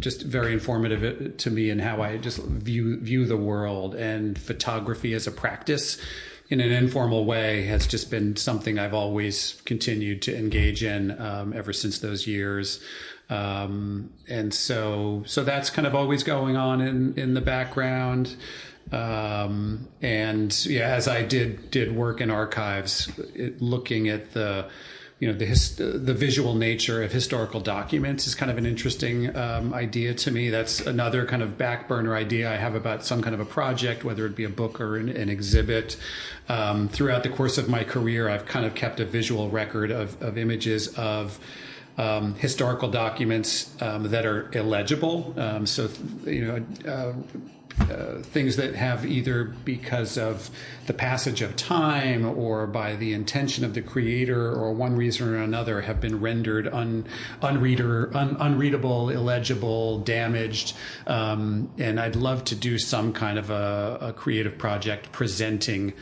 just very informative to me in how I just view the world. And photography as a practice in an informal way has just been something I've always continued to engage in ever since those years. And so that's kind of always going on in the background. And yeah, as I did work in archives, looking at the visual nature of historical documents is kind of an interesting idea to me. That's another kind of back burner idea I have about some kind of a project, whether it be a book or an exhibit. Throughout the course of my career, I've kind of kept a visual record of images of historical documents that are illegible. Things that have, either because of the passage of time or by the intention of the creator or one reason or another, have been rendered unreadable, illegible, damaged. And I'd love to do some kind of a creative project presenting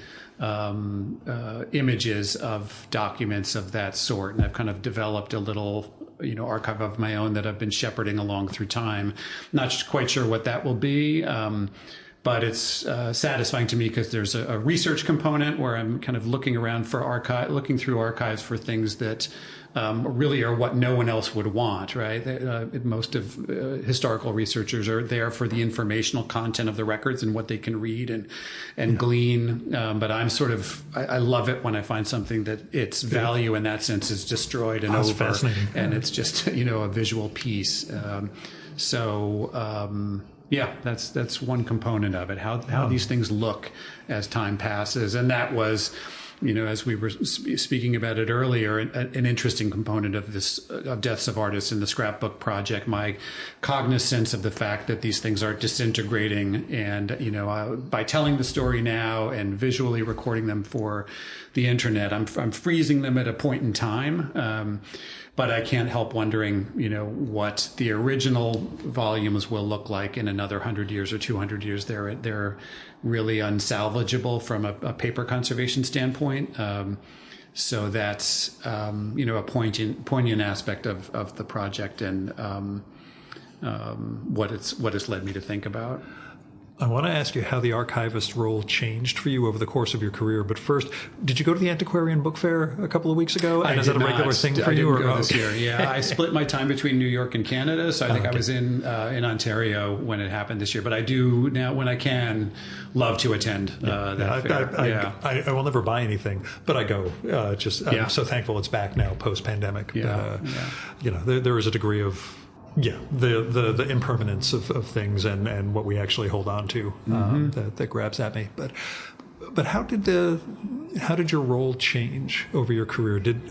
images of documents of that sort. And I've kind of developed a little archive of my own that I've been shepherding along through time. Not quite sure what that will be, but it's satisfying to me because there's a research component where I'm kind of looking around for looking through archives for things that really are what no one else would want, right? Most of historical researchers are there for the informational content of the records and what they can read and glean. But I'm I love it when I find something that its value in that sense is destroyed and over, and it's just a visual piece. Yeah, that's one component of it. How these things look as time passes, and that was, as we were speaking about it earlier, an interesting component of this of Deaths of Artists in the Scrapbook Project. My cognizance of the fact that these things are disintegrating, and by telling the story now and visually recording them for the internet, I'm freezing them at a point in time. But I can't help wondering, what the original volumes will look like in another 100 years or 200 years. They're really unsalvageable from a paper conservation standpoint. So that's, a poignant aspect of the project and what it's led me to think about. I want to ask you how the archivist role changed for you over the course of your career. But first, did you go to the Antiquarian Book Fair a couple of weeks ago? And is that a regular thing for you? I didn't go this year. Yeah, I split my time between New York and Canada, so I think I was in Ontario when it happened this year. But I do now, when I can, love to attend that fair. I will never buy anything, but I go. I'm so thankful it's back now post-pandemic. There is a degree of the impermanence of things and what we actually hold on to that grabs at me. But how did your role change over your career? Did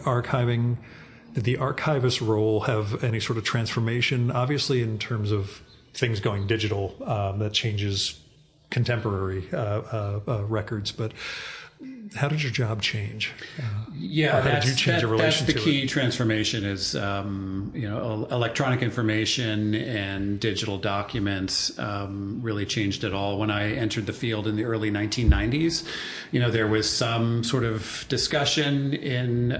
the archivist role have any sort of transformation? Obviously, in terms of things going digital, that changes contemporary recor's, but how did your job change? How did you change your relation to it? That's the key transformation is, electronic information and digital documents really changed it all. When I entered the field in the early 1990s, there was some sort of discussion in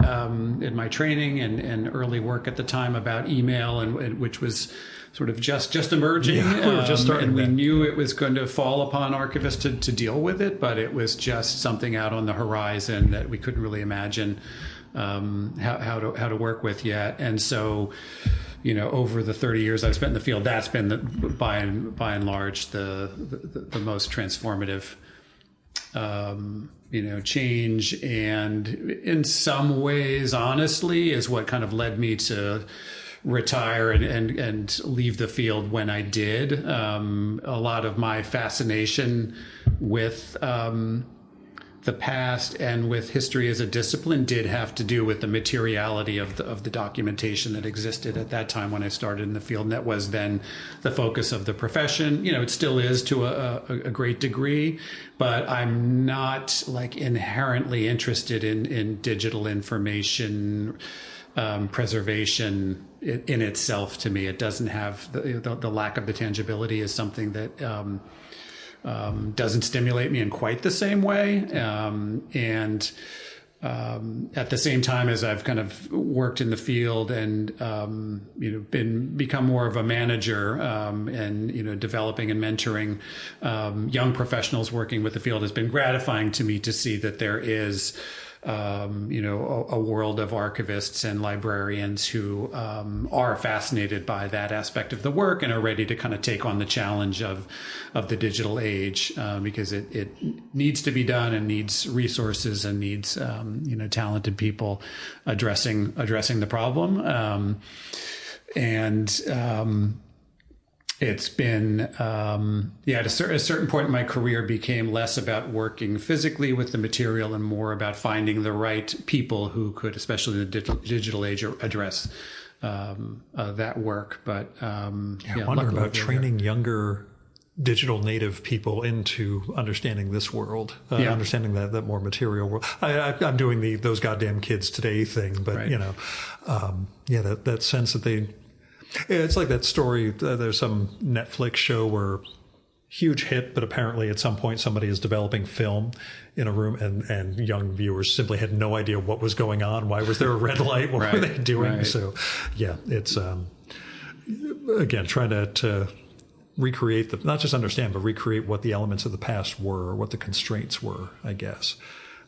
my training and early work at the time about email, and which was sort of just emerging. Yeah, we were just starting, and we knew it was going to fall upon archivists to deal with it, but it was just something out on the horizon that we couldn't really imagine how to work with yet. And so, over the 30 years I've spent in the field, that's been by and large the most transformative change, and in some ways, honestly, is what kind of led me to retire and leave the field when I did. A lot of my fascination with the past and with history as a discipline did have to do with the materiality of the documentation that existed at that time when I started in the field. And that was then the focus of the profession. It still is to a great degree, but I'm not like inherently interested in digital information preservation in itself. To me, it doesn't have the lack of the tangibility is something that doesn't stimulate me in quite the same way. And at the same time as I've kind of worked in the field and become more of a manager and developing and mentoring young professionals working with the field, has been gratifying to me to see that there is a world of archivists and librarians who are fascinated by that aspect of the work and are ready to kind of take on the challenge of the digital age, because it needs to be done and needs resources and needs talented people addressing the problem. It's been, at a certain point in my career, became less about working physically with the material and more about finding the right people who could, especially in the digital age, address that work. But I wonder about training younger digital native people into understanding this world, understanding that more material world. I'm doing those goddamn kids today thing, but right. That sense that they. It's like that story. There's some Netflix show where huge hit, but apparently at some point somebody is developing film in a room and young viewers simply had no idea what was going on. Why was there a red light? What were they doing? Right. So, it's, again, trying to recreate not just understand, but recreate what the elements of the past were, or what the constraints were, I guess.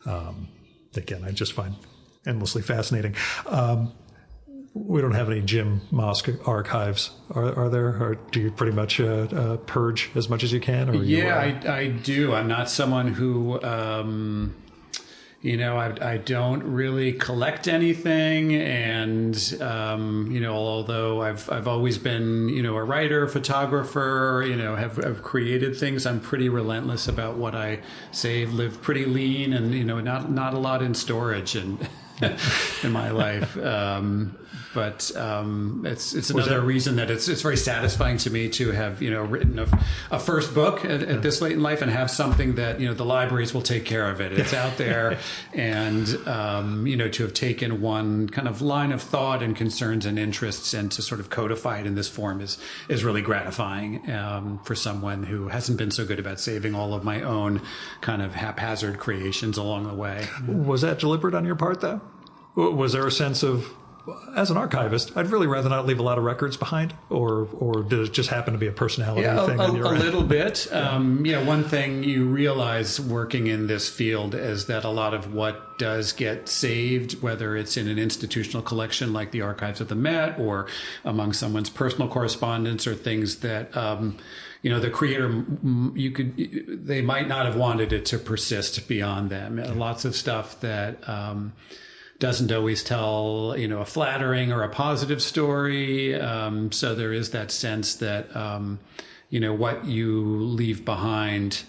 Again, I just find endlessly fascinating. We don't have any Jim Moske archives, are there? Or do you pretty much purge as much as you can? Or I do. I'm not someone who, I don't really collect anything. And, although I've always been, a writer, photographer, have created things, I'm pretty relentless about what I save, live pretty lean and, not a lot in storage and in my life. But it's another reason that it's very satisfying to me to have written a first book at this late in life and have something that the libraries will take care of it. It's out there, and to have taken one kind of line of thought and concerns and interests and to sort of codify it in this form is really gratifying for someone who hasn't been so good about saving all of my own kind of haphazard creations along the way. Was that deliberate on your part, though? Was there a sense of, as an archivist, I'd really rather not leave a lot of records behind, or did it just happen to be a personality thing? A little bit. One thing you realize working in this field is that a lot of what does get saved, whether it's in an institutional collection like the archives of the Met or among someone's personal correspondence, or things that the creator, they might not have wanted it to persist beyond them. Lots of stuff that doesn't always tell, a flattering or a positive story. So there is that sense that, what you leave behind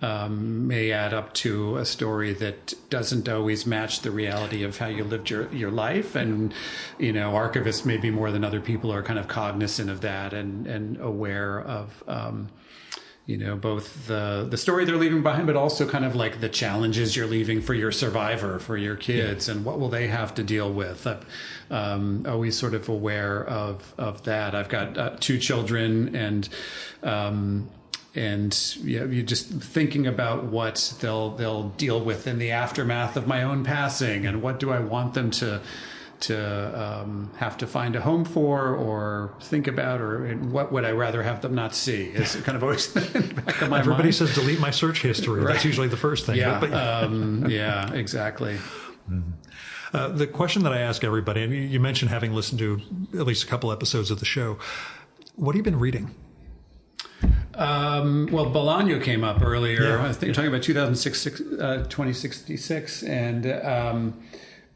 may add up to a story that doesn't always match the reality of how you lived your life. And, archivists maybe more than other people are kind of cognizant of that and aware of, both the story they're leaving behind, but also kind of like the challenges you're leaving for your survivor, for your kids, and what will they have to deal with. I'm always sort of aware of that. I've got 2 children, and you're just thinking about what they'll deal with in the aftermath of my own passing, and what do I want them to have to find a home for, or think about, or what would I rather have them not see? Is kind of always in the back of my Everybody mind. says delete my search history. Right. That's usually the first thing. Yeah, exactly. Mm-hmm. The question that I ask everybody, and you mentioned having listened to at least a couple episodes of the show, what have you been reading? Well, Bolaño came up earlier. Yeah. I think you're talking about 2066, and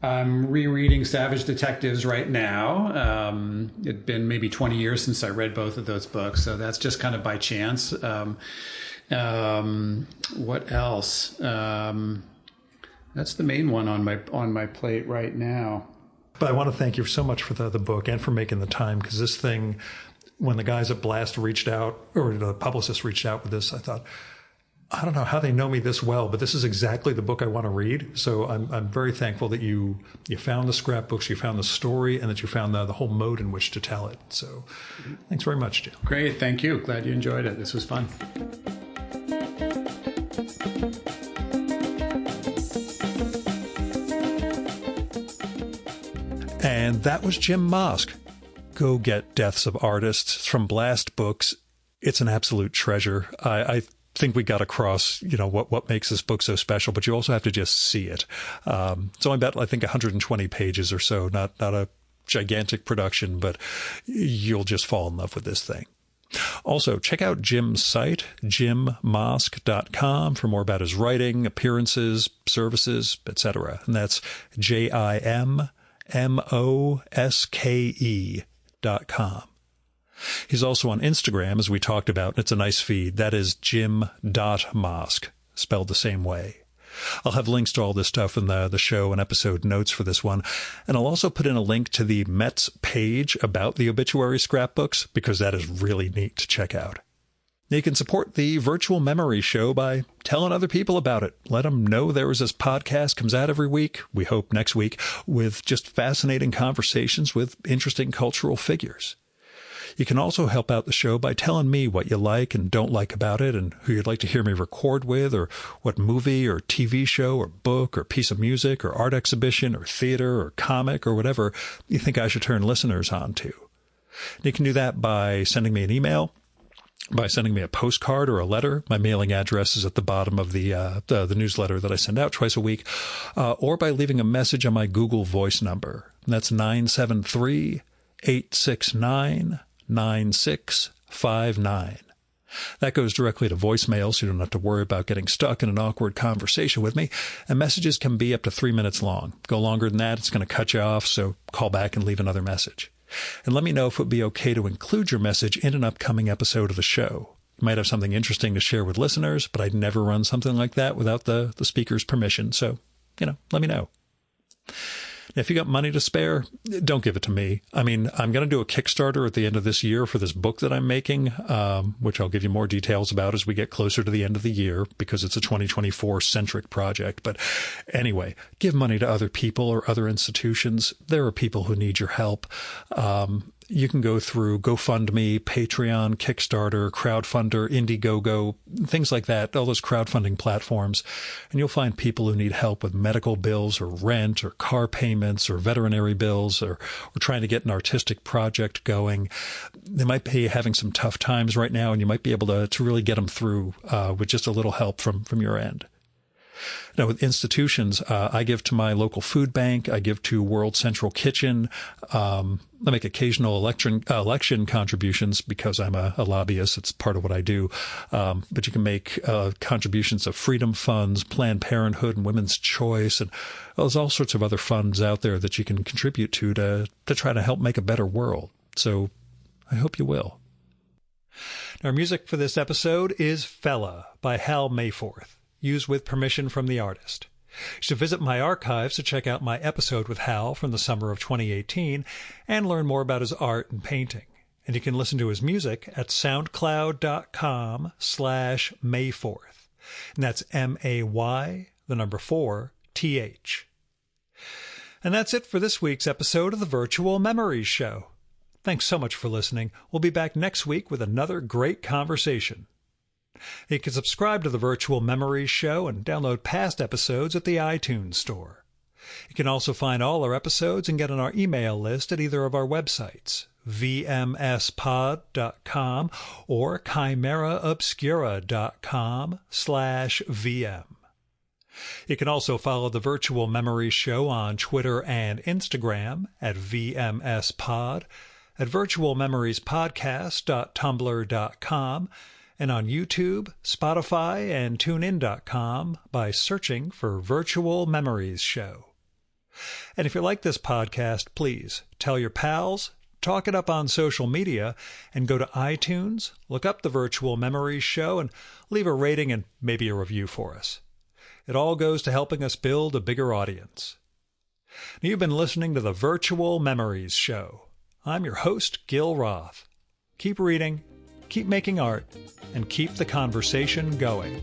I'm rereading Savage Detectives right now. It'd been maybe 20 years since I read both of those books, so that's just kind of by chance. What else? That's the main one on my plate right now. But I want to thank you so much for the book and for making the time, because this thing, when the guys at Blast reached out, or the publicist reached out with this, I thought, I don't know how they know me this well, but this is exactly the book I want to read. So I'm very thankful that you found the scrapbooks, you found the story, and that you found the whole mode in which to tell it. So thanks very much, Jim. Great. Thank you. Glad you enjoyed it. This was fun. And that was Jim Moske. Go get Deaths of Artists. It's from Blast Books. It's an absolute treasure. I think we got across, what makes this book so special, but you also have to just see it. It's only about, I think, 120 pages or so, not a gigantic production, but you'll just fall in love with this thing. Also, check out Jim's site, jimmoske.com, for more about his writing, appearances, services, etc. And that's JimMoske.com. He's also on Instagram, as we talked about, and it's a nice feed. That is jim.moske, spelled the same way. I'll have links to all this stuff in the show and episode notes for this one. And I'll also put in a link to the Met's page about the obituary scrapbooks, because that is really neat to check out. You can support the Virtual Memory Show by telling other people about it. Let them know there is this podcast, comes out every week, we hope next week, with just fascinating conversations with interesting cultural figures. You can also help out the show by telling me what you like and don't like about it, and who you'd like to hear me record with, or what movie or TV show or book or piece of music or art exhibition or theater or comic or whatever you think I should turn listeners on to. You can do that by sending me an email, by sending me a postcard or a letter. My mailing address is at the bottom of the newsletter that I send out twice a week, or by leaving a message on my Google Voice number. And that's 973-869-9659. That goes directly to voicemail, so you don't have to worry about getting stuck in an awkward conversation with me. And messages can be up to 3 minutes long. Go longer than that, it's going to cut you off, so call back and leave another message. And let me know if it would be okay to include your message in an upcoming episode of the show. You might have something interesting to share with listeners, but I'd never run something like that without the speaker's permission. So, let me know. Now, if you got money to spare, don't give it to me. I mean, I'm going to do a Kickstarter at the end of this year for this book that I'm making, which I'll give you more details about as we get closer to the end of the year, because it's a 2024-centric project. But anyway, give money to other people or other institutions. There are people who need your help. You can go through GoFundMe, Patreon, Kickstarter, Crowdfunder, Indiegogo, things like that, all those crowdfunding platforms. And you'll find people who need help with medical bills or rent or car payments or veterinary bills, or trying to get an artistic project going. They might be having some tough times right now, and you might be able to really get them through with just a little help from your end. Now, with institutions, I give to my local food bank. I give to World Central Kitchen. I make occasional election contributions because I'm a lobbyist. It's part of what I do. But you can make contributions of Freedom Funds, Planned Parenthood, and Women's Choice. And there's all sorts of other funds out there that you can contribute to try to help make a better world. So I hope you will. Our music for this episode is Fella by Hal Mayforth, used with permission from the artist. You should visit my archives to check out my episode with Hal from the summer of 2018 and learn more about his art and painting. And you can listen to his music at soundcloud.com/Mayforth. And that's MAY4TH. And that's it for this week's episode of the Virtual Memories Show. Thanks so much for listening. We'll be back next week with another great conversation. You can subscribe to the Virtual Memories Show and download past episodes at the iTunes Store. You can also find all our episodes and get on our email list at either of our websites, vmspod.com or chimeraobscura.com/VM. You can also follow the Virtual Memories Show on Twitter and Instagram at vmspod, at virtualmemoriespodcast.tumblr.com, and on YouTube, Spotify, and TuneIn.com by searching for Virtual Memories Show. And if you like this podcast, please tell your pals, talk it up on social media, and go to iTunes, look up the Virtual Memories Show, and leave a rating and maybe a review for us. It all goes to helping us build a bigger audience. Now, you've been listening to the Virtual Memories Show. I'm your host, Gil Roth. Keep reading, keep making art, and keep the conversation going.